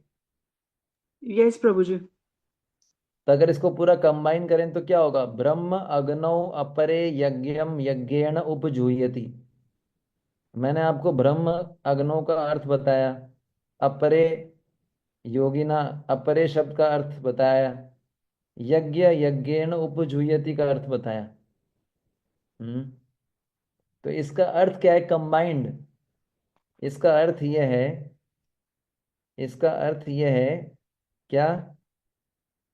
यस प्रभु जी। तो अगर इसको पूरा कंबाइन करें तो क्या होगा, ब्रह्म अग्नौ अपरे यज्ञम यज्ञेण उपजूयति। मैंने आपको ब्रह्म अग्नौ का अर्थ बताया, अपरे योगिना अपरे शब्द का अर्थ बताया, यज्ञ यज्ञेण उपजूयति का अर्थ बताया। तो इसका अर्थ क्या है कंबाइंड? इसका अर्थ यह है, इसका अर्थ यह है क्या,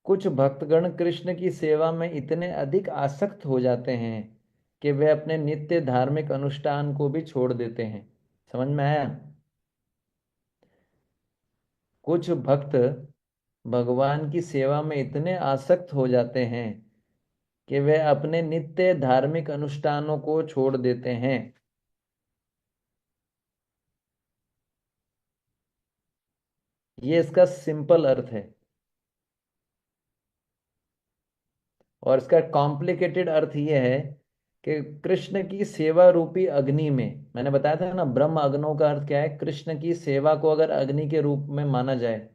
कुछ भक्तगण कृष्ण की सेवा में इतने अधिक आसक्त हो जाते हैं कि वे अपने नित्य धार्मिक अनुष्ठान को भी छोड़ देते हैं। समझ में आया? कुछ भक्त भगवान की सेवा में इतने आसक्त हो जाते हैं कि वे अपने नित्य धार्मिक अनुष्ठानों को छोड़ देते हैं। ये इसका सिंपल अर्थ है। और इसका कॉम्प्लिकेटेड अर्थ यह है कि कृष्ण की सेवा रूपी अग्नि में, मैंने बताया था ना ब्रह्म अग्नों का अर्थ क्या है, कृष्ण की सेवा को अगर अग्नि के रूप में माना जाए,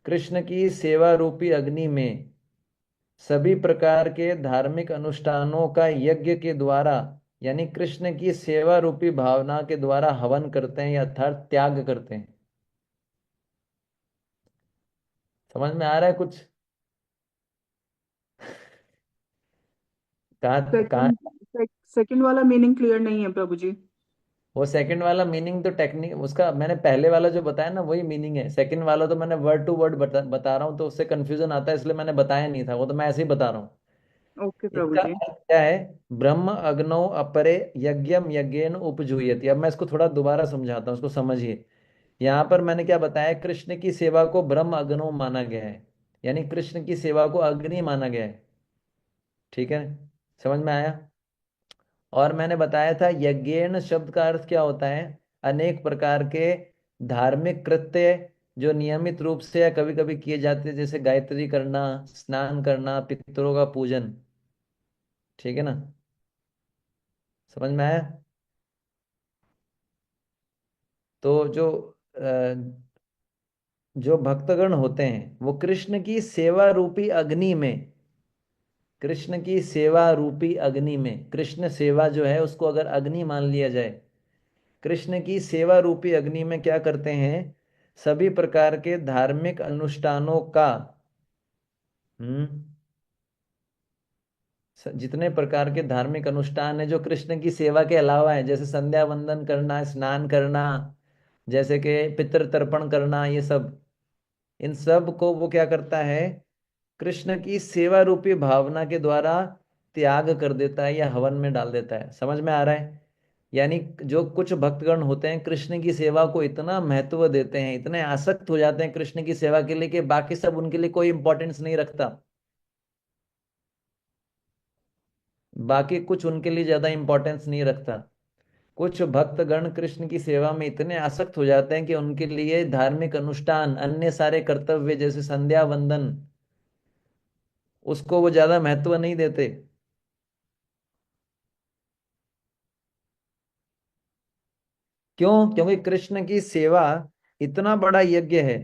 कृष्ण की सेवा रूपी अग्नि में सभी प्रकार के धार्मिक अनुष्ठानों का यज्ञ के द्वारा यानी कृष्ण की सेवा रूपी भावना के द्वारा हवन करते हैं या अर्थात त्याग करते हैं। समझ में आ रहा है कुछ? कहाँ कहाँ? सेकंड सेकंड वाला मीनिंग क्लियर नहीं है प्रभु जी। वो सेकंड वाला मीनिंग तो टेक्निक उसका मैंने पहले वाला जो बताया ना वही मीनिंग है। सेकंड वाला तो मैंने वर्ड टू वर्ड बता रहा हूँ, तो उससे कंफ्यूजन आता है, इसलिए मैंने बताया नहीं था, वो तो मैं ऐसे ही बता रहा हूँ। ओके प्रभु इसका जी। अर्थ क्या है, ब्रह्म अग्नौ अपरे यज्ञम यज्ञेन उपजूयति। अब मैं इसको थोड़ा दोबारा समझाता हूँ, उसको समझिए। यहाँ पर मैंने क्या बताया, कृष्ण की सेवा को ब्रह्म अग्नौ माना गया है, यानी कृष्ण की सेवा को अग्नि माना गया है। ठीक है, समझ में आया? और मैंने बताया था यज्ञेन शब्द का अर्थ क्या होता है, अनेक प्रकार के धार्मिक कृत्य जो नियमित रूप से या कभी कभी किए जाते हैं, जैसे गायत्री करना, स्नान करना, पितरों का पूजन। ठीक है ना? समझ में आया? तो जो भक्तगण होते हैं वो कृष्ण की सेवा रूपी अग्नि में, कृष्ण की सेवा रूपी अग्नि में, कृष्ण सेवा जो है उसको अगर अग्नि मान लिया जाए, कृष्ण की सेवा रूपी अग्नि में क्या करते हैं, सभी प्रकार के धार्मिक अनुष्ठानों का हम्म जितने प्रकार के धार्मिक अनुष्ठान है जो कृष्ण की सेवा के अलावा है, जैसे संध्या वंदन करना, स्नान करना, जैसे कि पितृ तर्पण करना, ये सब, इन सब को वो क्या करता है, कृष्ण की सेवा रूपी भावना के द्वारा त्याग कर देता है या हवन में डाल देता है। समझ में आ रहा है? यानी जो कुछ भक्तगण होते हैं कृष्ण की सेवा को इतना महत्व देते हैं, इतने आसक्त हो जाते हैं कृष्ण की सेवा के लिए कि बाकी सब उनके लिए कोई इंपॉर्टेंस नहीं रखता। बाकी कुछ उनके लिए ज्यादा इंपॉर्टेंस नहीं रखता। कुछ भक्तगण कृष्ण की सेवा में इतने आसक्त हो जाते हैं कि उनके लिए धार्मिक अनुष्ठान, अन्य सारे कर्तव्य जैसे संध्या वंदन, उसको वो ज्यादा महत्व नहीं देते। क्यों? क्योंकि कृष्ण की सेवा इतना बड़ा यज्ञ है।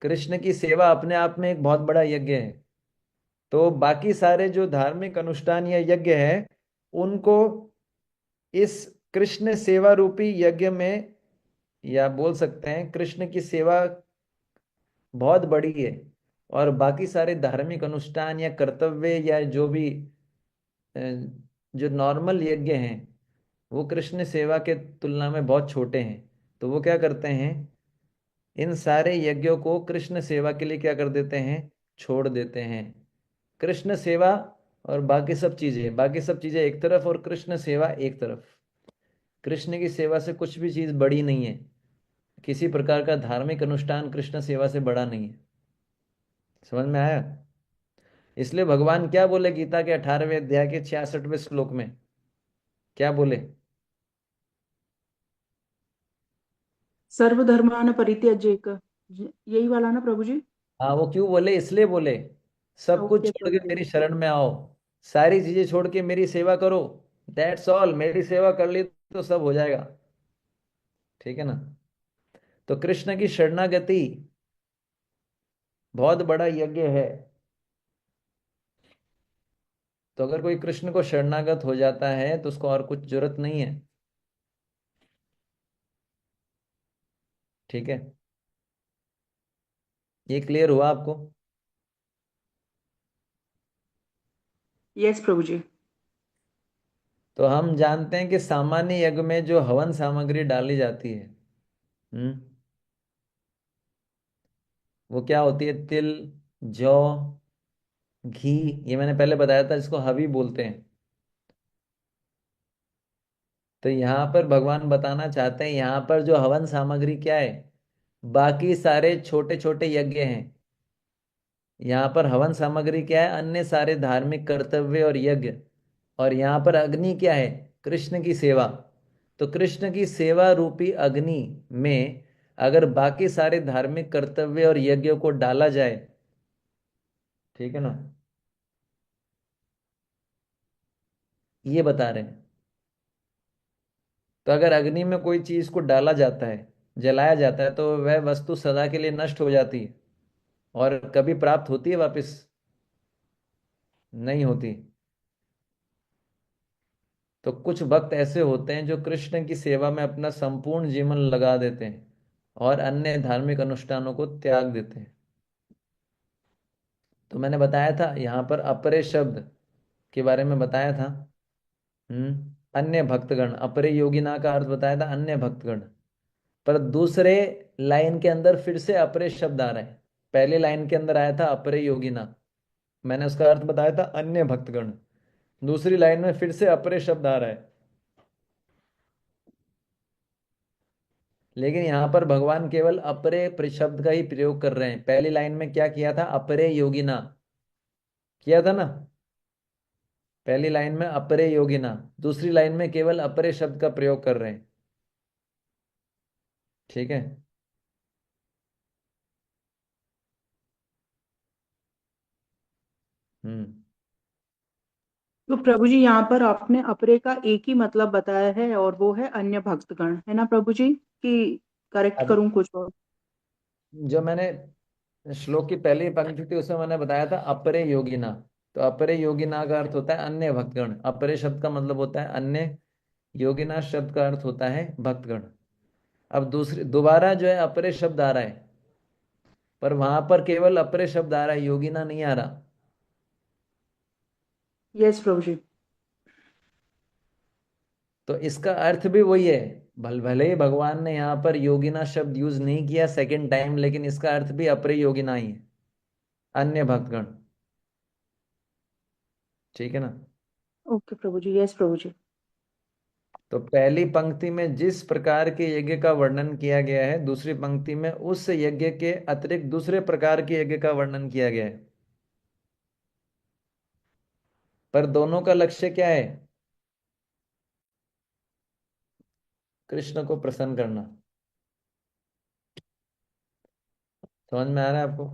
कृष्ण की सेवा अपने आप में एक बहुत बड़ा यज्ञ है। तो बाकी सारे जो धार्मिक अनुष्ठान या यज्ञ है उनको इस कृष्ण सेवा रूपी यज्ञ में, या बोल सकते हैं कृष्ण की सेवा बहुत बड़ी है। और बाकी सारे धार्मिक अनुष्ठान या कर्तव्य या जो भी अ, जो नॉर्मल यज्ञ हैं वो कृष्ण सेवा के तुलना में बहुत छोटे हैं। तो वो क्या करते हैं, इन सारे यज्ञों को कृष्ण सेवा के लिए क्या कर देते हैं, छोड़ देते हैं। कृष्ण सेवा और बाकी सब चीजें एक तरफ और कृष्ण सेवा एक तरफ। कृष्ण की सेवा से कुछ भी चीज बड़ी नहीं है। किसी प्रकार का धार्मिक अनुष्ठान कृष्ण सेवा से बड़ा नहीं है। समझ में आया? इसलिए भगवान क्या बोले गीता के 18वें अध्याय के 66वें श्लोक में, क्या बोले? सर्वधर्मान परित्यज्य यही वाला ना प्रभु जी? हाँ, वो क्यों बोले? इसलिए बोले सब कुछ ओके छोड़ के प्रभु जी। मेरी शरण में आओ, सारी चीजें छोड़ के मेरी सेवा करो। That's all. मेरी सेवा कर ली तो सब हो जाएगा। ठीक है ना? तो कृष्ण की शरणागति बहुत बड़ा यज्ञ है। तो अगर कोई कृष्ण को शरणागत हो जाता है तो उसको और कुछ जरूरत नहीं है। ठीक है? ये क्लियर हुआ आपको? यस प्रभु जी। तो हम जानते हैं कि सामान्य यज्ञ में जो हवन सामग्री डाली जाती है, हम्म, वो क्या होती है? तिल, जौ, घी। ये मैंने पहले बताया था, जिसको हवी बोलते हैं। तो यहाँ पर भगवान बताना चाहते हैं, यहाँ पर जो हवन सामग्री क्या है, बाकी सारे छोटे छोटे यज्ञ हैं। यहाँ पर हवन सामग्री क्या है? अन्य सारे धार्मिक कर्तव्य और यज्ञ। और यहाँ पर अग्नि क्या है? कृष्ण की सेवा। तो कृष्ण की सेवा रूपी अग्नि में अगर बाकी सारे धार्मिक कर्तव्य और यज्ञों को डाला जाए, ठीक है ना, ये बता रहे हैं। तो अगर अग्नि में कोई चीज को डाला जाता है, जलाया जाता है, तो वह वस्तु सदा के लिए नष्ट हो जाती है और कभी प्राप्त होती है वापस? नहीं होती। तो कुछ भक्त ऐसे होते हैं जो कृष्ण की सेवा में अपना संपूर्ण जीवन लगा देते हैं और अन्य धार्मिक अनुष्ठानों को त्याग देते हैं। तो मैंने बताया था यहाँ पर अपरे शब्द के बारे में बताया था। अन्य भक्तगण, अपरे योगिना का अर्थ बताया था अन्य भक्तगण। पर दूसरे लाइन के अंदर फिर से अपरे शब्द आ रहे हैं। पहले लाइन के अंदर आया था अपरे योगिना, मैंने उसका अर्थ बताया था अन्य भक्तगण। दूसरी लाइन में फिर से अपरे शब्द आ रहा है। लेकिन यहां पर भगवान केवल अपरे शब्द का ही प्रयोग कर रहे हैं। पहली लाइन में क्या किया था? अपरे योगिना किया था ना। पहली लाइन में अपरे योगिना, दूसरी लाइन में केवल अपरे शब्द का प्रयोग कर रहे हैं। ठीक है? हम्म। तो प्रभु जी यहाँ पर आपने अपरे का एक ही मतलब बताया है और वो है अन्य भक्तगण, है ना प्रभु जी? कि करेक्ट अब करूँ कुछ और? जो मैंने श्लोक की पहली पंक्ति थी उसमें मैंने बताया था अपरे योगिना। तो अपरे योगिना का अर्थ होता है अन्य भक्तगण। अपरे शब्द का मतलब होता है अन्य, योगिना शब्द का अर्थ होता है भक्तगण। अब दूसरी दोबारा जो है अपरे शब्द आ रहा है, पर वहां पर केवल अपरे शब्द आ रहा है, योगिना नहीं आ रहा। यस प्रभु जी। तो इसका अर्थ भी वही है। भले ही भगवान ने यहाँ पर योगिना शब्द यूज नहीं किया सेकंड टाइम, लेकिन इसका अर्थ भी अपरे योगिना ही है, अन्य भक्तगण। ठीक है ना? ओके प्रभु जी, यस प्रभु जी। तो पहली पंक्ति में जिस प्रकार के यज्ञ का वर्णन किया गया है, दूसरी पंक्ति में उस यज्ञ के अतिरिक्त दूसरे प्रकार के यज्ञ का वर्णन किया गया है। पर दोनों का लक्ष्य क्या है? कृष्ण को प्रसन्न करना। समझ में आ रहा है आपको?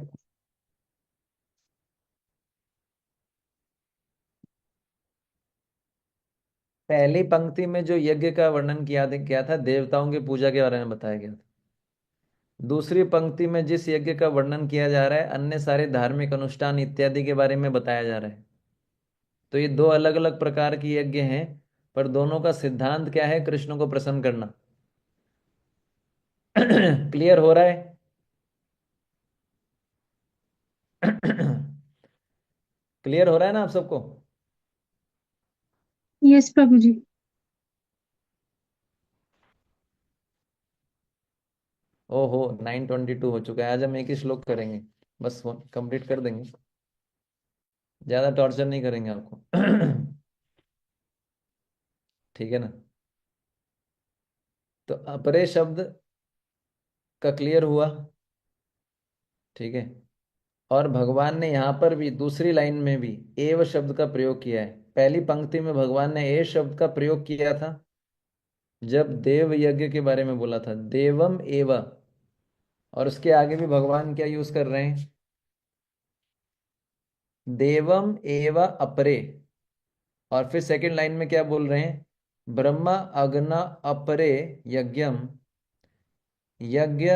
पहली पंक्ति में जो यज्ञ का वर्णन किया था, देवताओं की पूजा के बारे में बताया गया था। दूसरी पंक्ति में जिस यज्ञ का वर्णन किया जा रहा है, अन्य सारे धार्मिक अनुष्ठान इत्यादि के बारे में बताया जा रहा है। तो ये दो अलग अलग प्रकार के यज्ञ हैं, पर दोनों का सिद्धांत क्या है? कृष्ण को प्रसन्न करना। क्लियर हो रहा है? क्लियर हो रहा है ना आप सबको? यस प्रभु जी। ओहो 9:22 हो चुका है। आज हम एक ही श्लोक करेंगे, बस कंप्लीट कर देंगे, ज्यादा टॉर्चर नहीं करेंगे आपको। ठीक है ना। तो अपरे शब्द का क्लियर हुआ। ठीक है। और भगवान ने यहाँ पर भी दूसरी लाइन में भी एव शब्द का प्रयोग किया है। पहली पंक्ति में भगवान ने ए शब्द का प्रयोग किया था जब देव यज्ञ के बारे में बोला था, देवम एव। और उसके आगे भी भगवान क्या यूज कर रहे हैं, देवम एव अपरे। और फिर सेकंड लाइन में क्या बोल रहे हैं, ब्रह्मा अग्ना अपरे यज्ञम, यज्ञ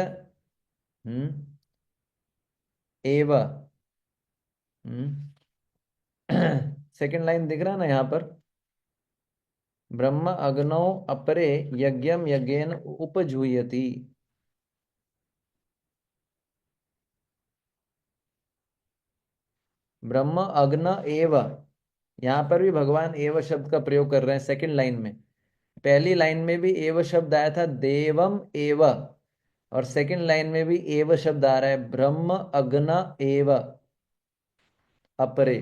एव। सेकंड लाइन दिख रहा है ना यहाँ पर, ब्रह्म अग्नौ अपरे यज्ञम यज्ञेन उपजूयति। ब्रह्म अग्न एव, यहाँ पर भी भगवान एव शब्द का प्रयोग कर रहे हैं सेकंड लाइन में। पहली लाइन में भी एव शब्द आया था देवम एव, और सेकंड लाइन में भी एव शब्द आ रहा है ब्रह्म अग्न एव अपरे।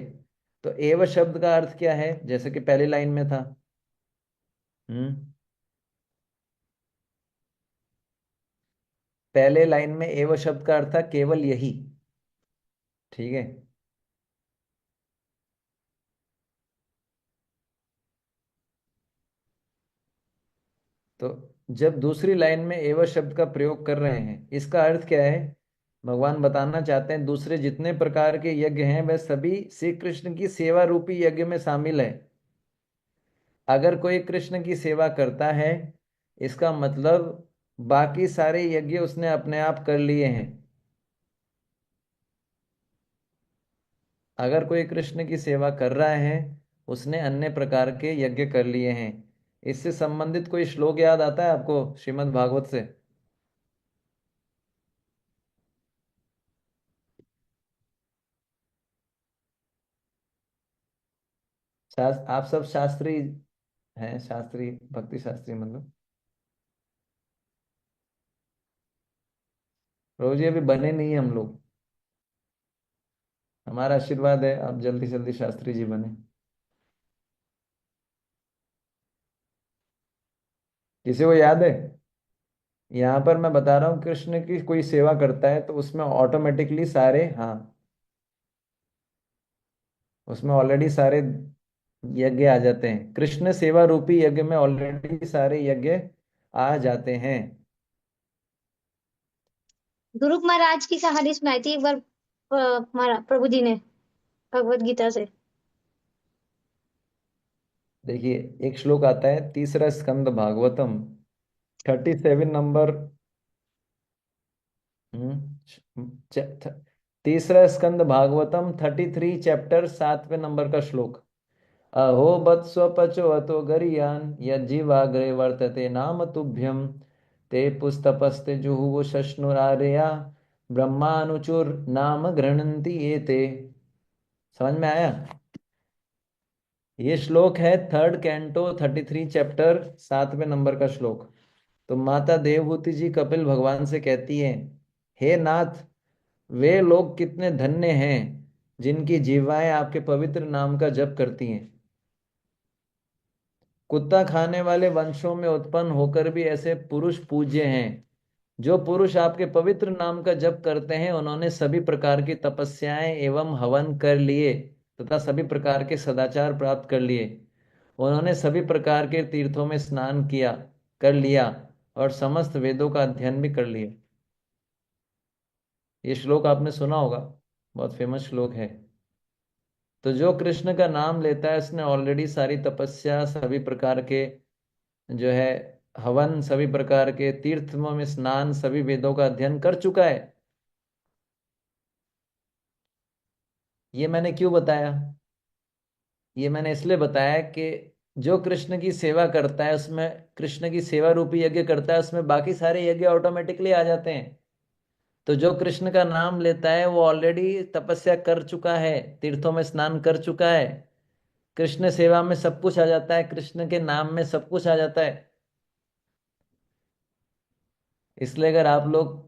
तो एव शब्द का अर्थ क्या है, जैसे कि पहली लाइन में था। हम्म पहले लाइन में एव शब्द का अर्थ था केवल यही। ठीक है। तो जब दूसरी लाइन में एव शब्द का प्रयोग कर रहे हैं, इसका अर्थ क्या है, भगवान बताना चाहते हैं दूसरे जितने प्रकार के यज्ञ हैं वह सभी श्री कृष्ण की सेवा रूपी यज्ञ में शामिल है। अगर कोई कृष्ण की सेवा करता है, इसका मतलब बाकी सारे यज्ञ उसने अपने आप कर लिए हैं। अगर कोई कृष्ण की सेवा कर रहा है, उसने अन्य प्रकार के यज्ञ कर लिए हैं। इससे संबंधित कोई श्लोक याद आता है आपको श्रीमद् भागवत से? आप सब शास्त्री हैं, शास्त्री भक्ति शास्त्री मतलब। रोज ये अभी बने नहीं है हम लोग, हमारा आशीर्वाद है आप जल्दी जल्दी शास्त्री जी बने। किसी को याद है? यहाँ पर मैं बता रहा हूँ, कृष्ण की कोई सेवा करता है तो उसमें ऑटोमेटिकली सारे, हाँ, उसमें ऑलरेडी सारे यज्ञ आ जाते हैं। कृष्ण सेवा रूपी यज्ञ में ऑलरेडी सारे यज्ञ आ जाते हैं। ध्रुव महाराज की कहानी सुनाई थी एक बार प्रभु जी ने भगवत गीता से। देखिए, एक श्लोक आता है तीसरा स्कंद भागवतम 37 नंबर। तीसरा स्कंद भागवतम 33 चैप्टर 7वें नंबर का श्लोक। अहो बत्स्व पचो अतो गरियान यज्जीवाग्रे वर्तते नाम तुभ्यम ते पुस्तपस्ते जुहुः शश्नुरार्या ब्रह्मानुचुर नाम गृह्णन्ति एते। समझ में आया? ये श्लोक है थर्ड कैंटो 33 चैप्टर 7वें नंबर का श्लोक। तो माता देवहूति जी कपिल भगवान से कहती है, हे नाथ, वे लोग कितने धन्य हैं जिनकी जीवाएं आपके पवित्र नाम का जप करती हैं। कुत्ता खाने वाले वंशों में उत्पन्न होकर भी ऐसे पुरुष पूज्य हैं। जो पुरुष आपके पवित्र नाम का जप करते हैं, उन्होंने सभी प्रकार की तपस्याएं एवं हवन कर लिए तथा सभी प्रकार के सदाचार प्राप्त कर लिए। उन्होंने सभी प्रकार के तीर्थों में स्नान किया कर लिया और समस्त वेदों का अध्ययन भी कर लिया। ये श्लोक आपने सुना होगा, बहुत फेमस श्लोक है। तो जो कृष्ण का नाम लेता है, उसने ऑलरेडी सारी तपस्या, सभी प्रकार के जो है हवन, सभी प्रकार के तीर्थों में स्नान, सभी वेदों का अध्ययन कर चुका है। ये मैंने क्यों बताया? ये मैंने इसलिए बताया कि जो कृष्ण की सेवा करता है, उसमें कृष्ण की सेवा रूपी यज्ञ करता है, उसमें बाकी सारे यज्ञ ऑटोमेटिकली आ जाते हैं। तो जो कृष्ण का नाम लेता है वो ऑलरेडी तपस्या कर चुका है, तीर्थों में स्नान कर चुका है। कृष्ण सेवा में सब कुछ आ जाता है, कृष्ण के नाम में सब कुछ आ जाता है। इसलिए अगर आप लोग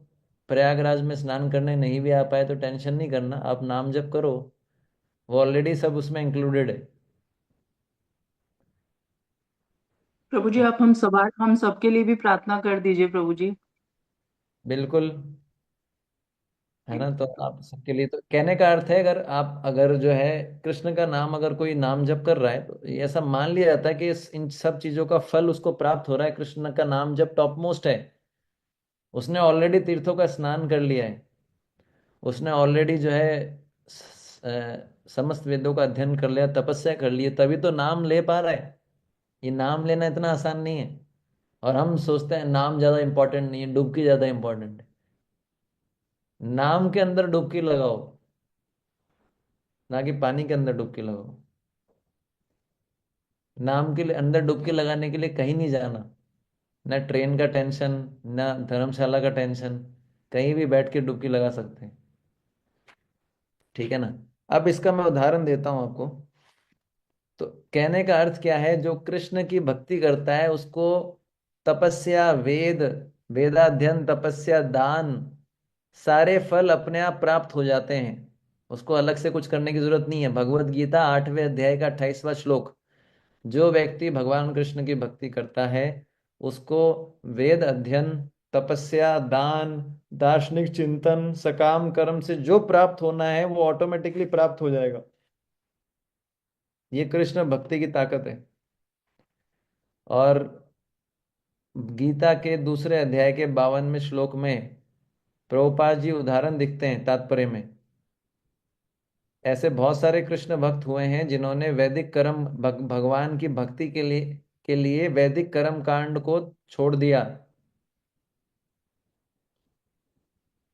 प्रयागराज में स्नान करने नहीं भी आ पाए तो टेंशन नहीं करना, आप नाम जप करो, वो ऑलरेडी सब उसमें इंक्लूडेड है। प्रभु जी आप हम सबके लिए भी प्रार्थना कर दीजिए प्रभु जी। बिल्कुल, है ना। ठीक तो है प्रभु। आप सबके लिए, तो कहने का अर्थ है, अगर जो है कृष्ण का नाम अगर कोई नाम जप कर रहा है तो ये ऐसा मान लिया जाता है कि इन सब चीजों का फल उसको प्राप्त हो रहा है। कृष्ण का नाम जप टॉप मोस्ट है। उसने ऑलरेडी तीर्थों का स्नान कर लिया है। उसने ऑलरेडी जो है समस्त वेदों का अध्ययन कर लिया, तपस्या कर ली है, तभी तो नाम ले पा रहा है। ये नाम लेना इतना आसान नहीं है। और हम सोचते हैं नाम ज्यादा इंपॉर्टेंट नहीं है, डुबकी ज्यादा इंपॉर्टेंट है। नाम के अंदर डुबकी लगाओ, ना कि पानी के अंदर डुबकी लगाओ। नाम के लिए अंदर डुबकी लगाने के लिए कहीं नहीं जाना, ना ट्रेन का टेंशन, ना धर्मशाला का टेंशन, कहीं भी बैठ के डुबकी लगा सकते हैं। ठीक है ना। अब इसका मैं उदाहरण देता हूं आपको। तो कहने का अर्थ क्या है, जो कृष्ण की भक्ति करता है उसको तपस्या, वेदाध्ययन, तपस्या, दान, सारे फल अपने आप प्राप्त हो जाते हैं। उसको अलग से कुछ करने की जरूरत नहीं है। भगवत गीता 8वें अध्याय का 28वां श्लोक, जो व्यक्ति भगवान कृष्ण की भक्ति करता है उसको वेद अध्ययन, तपस्या, दान, दार्शनिक चिंतन, सकाम कर्म से जो प्राप्त होना है वो ऑटोमेटिकली प्राप्त हो जाएगा। ये कृष्ण भक्ति की ताकत है। और गीता के दूसरे अध्याय के 52वें श्लोक में प्रभुपाद जी उदाहरण दिखते हैं तात्पर्य में। ऐसे बहुत सारे कृष्ण भक्त हुए हैं जिन्होंने वैदिक कर्म, भगवान की भक्ति के लिए वैदिक कर्म कांड को छोड़ दिया।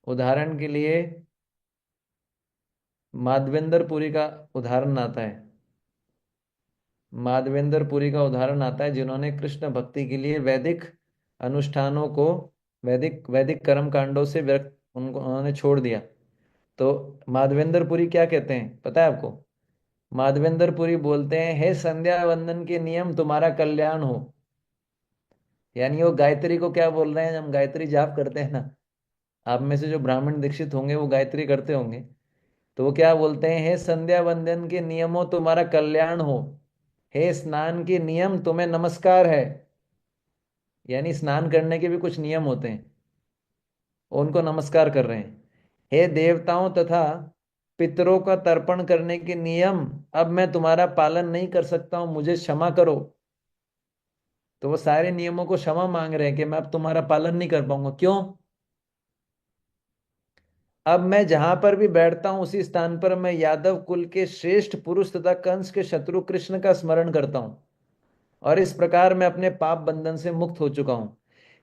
उदाहरण के लिए माधवेंद्र पुरी का उदाहरण आता है। माधवेंद्र पुरी का उदाहरण आता है जिन्होंने कृष्ण भक्ति के लिए वैदिक अनुष्ठानों को, वैदिक वैदिक कर्म कांडों से विरक्त उन्होंने छोड़ दिया। तो माधवेंद्र पुरी क्या कहते हैं पता है आपको? माधवेंद्र पुरी बोलते हैं, हे संध्या वंदन के नियम तुम्हारा कल्याण हो। यानी वो गायत्री को क्या बोल रहे हैं, हम गायत्री जाप करते हैं ना, आप में से जो ब्राह्मण दीक्षित होंगे वो गायत्री करते होंगे। तो वो क्या बोलते हैं, हे संध्या वंदन के नियमों तुम्हारा कल्याण हो। हे स्नान के नियम तुम्हें नमस्कार है। यानी स्नान करने के भी कुछ नियम होते हैं, उनको नमस्कार कर रहे हैं। हे देवताओं तथा पितरों का तर्पण करने के नियम अब मैं तुम्हारा पालन नहीं कर सकता हूं, मुझे क्षमा करो। तो वो सारे नियमों को क्षमा मांग रहे हैं कि मैं अब तुम्हारा पालन नहीं कर पाऊंगा। क्यों? अब मैं जहां पर भी बैठता हूं उसी स्थान पर मैं यादव कुल के श्रेष्ठ पुरुष तथा कंस के शत्रु कृष्ण का स्मरण करता हूं, और इस प्रकार मैं अपने पाप बंधन से मुक्त हो चुका हूं।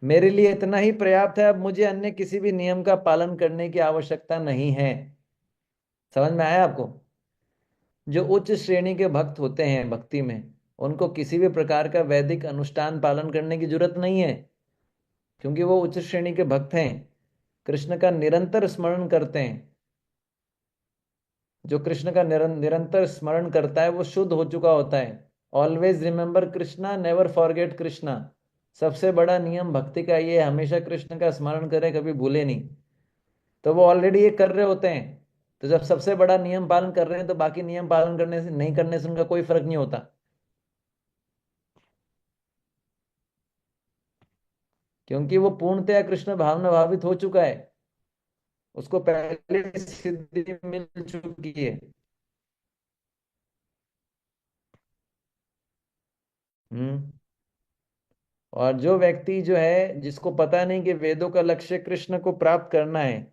मेरे लिए इतना ही पर्याप्त है, अब मुझे अन्य किसी भी नियम का पालन करने की आवश्यकता नहीं है। समझ में आया आपको? जो उच्च श्रेणी के भक्त होते हैं भक्ति में, उनको किसी भी प्रकार का वैदिक अनुष्ठान पालन करने की जरूरत नहीं है, क्योंकि वो उच्च श्रेणी के भक्त हैं, कृष्ण का निरंतर स्मरण करते हैं। जो कृष्ण का निरंतर स्मरण करता है वो शुद्ध हो चुका होता है। Always remember Krishna, never forget Krishna. सबसे बड़ा नियम भक्ति का ये है, हमेशा कृष्ण का स्मरण करें, कभी भूले नहीं। तो वो ऑलरेडी ये कर रहे होते हैं। तो जब सबसे बड़ा नियम पालन कर रहे हैं तो बाकी नियम पालन करने से, नहीं करने से उनका कोई फर्क नहीं होता। क्योंकि वो पूर्णतया कृष्ण भावना भावित हो चुका है, उसको पहले सिद्धि मिल चुकी है। हम्म। और जो व्यक्ति जो है, जिसको पता नहीं कि वेदों का लक्ष्य कृष्ण को प्राप्त करना है,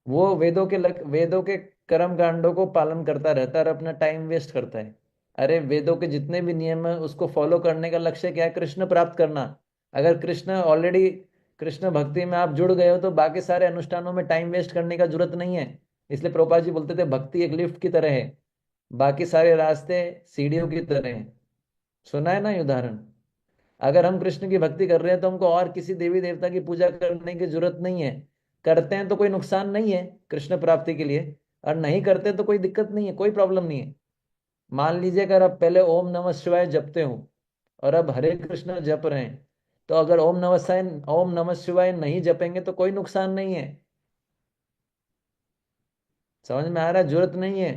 वो वेदों के कर्म कांडों को पालन करता रहता है और अपना टाइम वेस्ट करता है। अरे वेदों के जितने भी नियम है उसको फॉलो करने का लक्ष्य क्या है? कृष्ण प्राप्त करना। अगर कृष्ण ऑलरेडी, कृष्ण भक्ति में आप जुड़ गए हो तो बाकी सारे अनुष्ठानों में टाइम वेस्ट करने का जरूरत नहीं है। इसलिए प्रभुपाद जी बोलते थे भक्ति एक लिफ्ट की तरह है, बाकी सारे रास्ते सीढ़ियों की तरह हैं। सुना है ना ये उदाहरण? अगर हम कृष्ण की भक्ति कर रहे हैं तो हमको और किसी देवी देवता की पूजा करने की जरूरत नहीं है। करते हैं तो कोई नुकसान नहीं है कृष्ण प्राप्ति के लिए, और नहीं करते तो कोई दिक्कत नहीं है, कोई प्रॉब्लम नहीं है। मान लीजिए अगर आप पहले ओम नमः शिवाय जपते हो और अब हरे कृष्ण जप रहे हैं, तो अगर ओम नमः शिवाय नहीं जपेंगे तो कोई नुकसान नहीं है। समझ में आ रहा है? जरूरत नहीं है।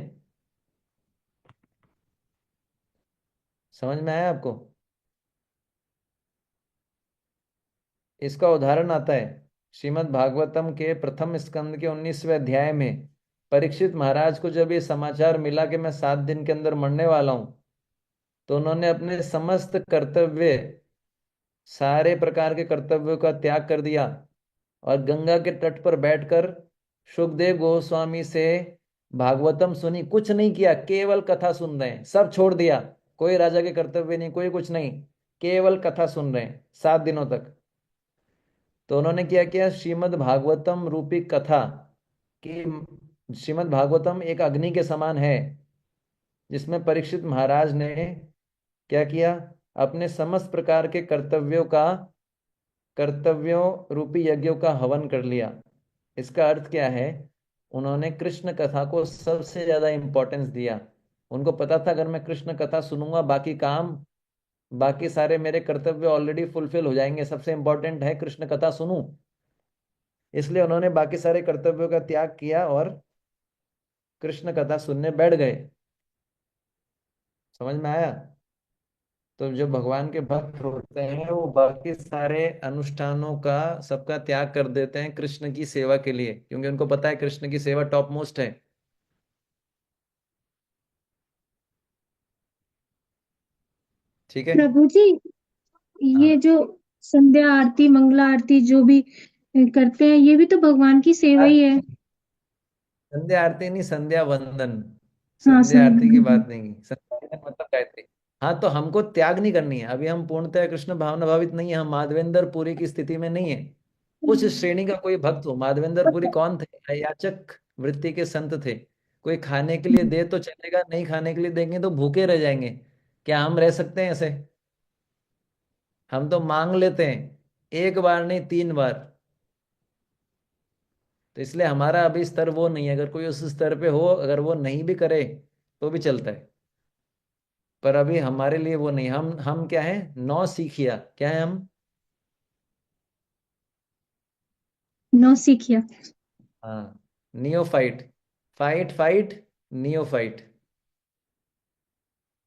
समझ में आया आपको? इसका उदाहरण आता है श्रीमद् भागवतम के प्रथम स्कंद के 19वें अध्याय में। परीक्षित महाराज को जब ये समाचार मिला कि मैं 7 दिन के अंदर मरने वाला हूं, तो उन्होंने अपने समस्त कर्तव्य, सारे प्रकार के कर्तव्यों का त्याग कर दिया और गंगा के तट पर बैठकर सुखदेव गोस्वामी से भागवतम सुनी। कुछ नहीं किया, केवल कथा सुन रहे हैं, सब छोड़ दिया। कोई राजा के कर्तव्य नहीं, कोई कुछ नहीं, केवल कथा सुन रहे हैं 7 दिनों तक। तो उन्होंने क्या किया, श्रीमद् भागवतम रूपी कथा कि श्रीमद् भागवतम एक अग्नि के समान है, जिसमें परीक्षित महाराज ने क्या किया, अपने समस्त प्रकार के कर्तव्यों रूपी यज्ञों का हवन कर लिया। इसका अर्थ क्या है, उन्होंने कृष्ण कथा को सबसे ज्यादा इंपॉर्टेंस दिया। उनको पता था अगर मैं कृष्ण कथा सुनूंगा, बाकी सारे मेरे कर्तव्य ऑलरेडी फुलफिल हो जाएंगे, सबसे इंपॉर्टेंट है कृष्ण कथा सुनूं। इसलिए उन्होंने बाकी सारे कर्तव्यों का त्याग किया और कृष्ण कथा सुनने बैठ गए। समझ में आया? तो जो भगवान के भक्त होते हैं वो बाकी सारे अनुष्ठानों का सबका त्याग कर देते हैं कृष्ण की सेवा के लिए, क्योंकि उनको पता है कृष्ण की सेवा टॉप मोस्ट है। ठीक है। प्रभु जी, ये हाँ। जो संध्या आरती मंगला आरती जो भी करते हैं, ये भी तो भगवान की सेवा ही है। संध्या आरती नहीं, संध्या वंदन। हाँ, संध्या आरती की बात नहीं की, संध्या वंदन मतलब गायत्री। हाँ, तो हमको त्याग नहीं करनी है अभी, हम पूर्णतः कृष्ण भावना भावित नहीं है, हम माधवेंद्र पुरी की स्थिति में नहीं है। उस श्रेणी का कोई भक्त हो। माधवेंद्र पुरी कौन थे? याचक वृत्ति के संत थे। कोई खाने के लिए दे तो चलेगा, नहीं खाने के लिए देंगे तो भूखे रह जाएंगे। क्या हम रह सकते हैं ऐसे? हम तो मांग लेते हैं, एक बार नहीं 3 बार। तो इसलिए हमारा अभी स्तर वो नहीं है। अगर कोई उस स्तर पे हो, अगर वो नहीं भी करे तो भी चलता है, पर अभी हमारे लिए वो नहीं। हम क्या है, नौ सीखिया क्या है हम? नौसिखिया। हाँ, नियोफाइट। Fight fight, neophyte.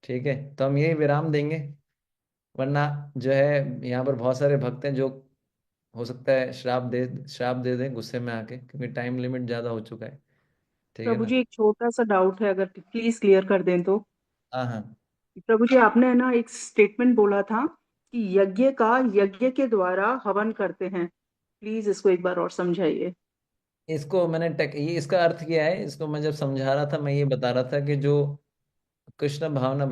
ठीक है, तो हम यही विराम देंगे। वरना जो है यहाँ पर बहुत सारे भक्त हैं जो हो सकता है श्राप दे दें गुस्से में आके, क्योंकि टाइम लिमिट ज्यादा हो चुका है। ठीक है प्रभु ना? जी, एक छोटा सा डाउट है, अगर प्लीज क्लियर कर दें तो। हाँ हाँ। प्रभु जी, आपने ना एक स्टेटमेंट बोला था कि यज्ञ के द्वारा हवन करते हैं। प्लीज इसको एक बार और समझाइए। इसको मैंने ये इसका अर्थ क्या है, इसको मैं जब समझा रहा था मैं ये बता रहा था कि जो कृष्ण भावना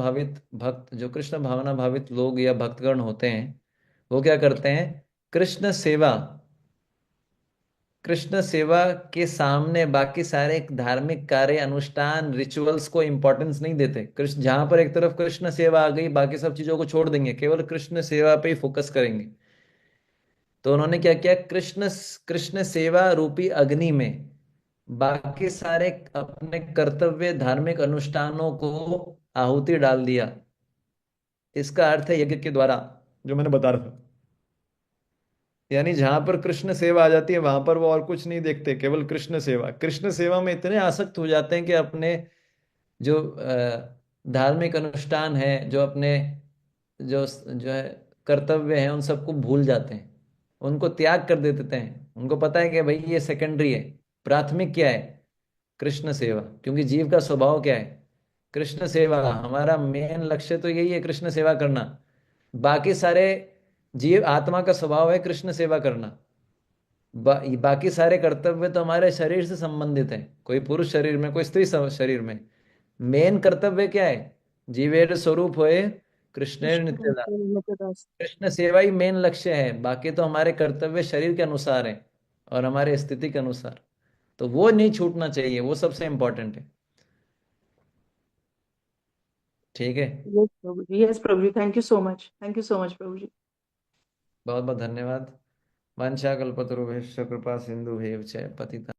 भावित लोग या भक्तगण होते हैं, वो क्या करते हैं, कृष्ण सेवा कृष्ण सेवा के सामने बाकी सारे धार्मिक कार्य अनुष्ठान रिचुअल्स को इंपॉर्टेंस नहीं देते। कृष्ण जहां पर एक तरफ कृष्ण सेवा आ गई, बाकी सब चीजों को छोड़ देंगे, केवल कृष्ण सेवा पे ही फोकस करेंगे। तो उन्होंने क्या किया, कृष्ण सेवा रूपी अग्नि में बाकी सारे अपने कर्तव्य धार्मिक अनुष्ठानों को आहुति डाल दिया। इसका अर्थ है यज्ञ के द्वारा, जो मैंने बता रहा था। यानी जहां पर कृष्ण सेवा आ जाती है वहां पर वो और कुछ नहीं देखते, केवल कृष्ण सेवा में इतने आसक्त हो जाते हैं कि अपने जो धार्मिक अनुष्ठान है, जो अपने जो जो है कर्तव्य है, उन सबको भूल जाते हैं, उनको त्याग कर देते हैं। उनको पता है कि भाई ये सेकेंडरी है, प्राथमिक क्या है, कृष्ण सेवा। क्योंकि जीव का स्वभाव क्या है, कृष्ण सेवा। हमारा मेन लक्ष्य तो यही है, कृष्ण सेवा करना। बाकी सारे जीव आत्मा का स्वभाव है कृष्ण सेवा करना। बाकी सारे कर्तव्य तो हमारे शरीर से संबंधित है, कोई पुरुष शरीर में, कोई स्त्री शरीर में। मेन कर्तव्य क्या है, जीवेर स्वरूप होए कृष्णेर नित्यदा। नित्यदास। कृष्ण सेवा ही मेन लक्ष्य है, बाकी तो हमारे कर्तव्य शरीर के अनुसार है और हमारे स्थिति के अनुसार। तो वो नहीं छूटना चाहिए, वो सबसे इंपॉर्टेंट है। ठीक है। Yes Prabhu ji, yes Prabhu ji, thank you so much, thank you so much Prabhu ji. बहुत बहुत धन्यवाद। वांछा कल्पतरुभ्यश्च कृपा सिंधुभ्यश्च पतिता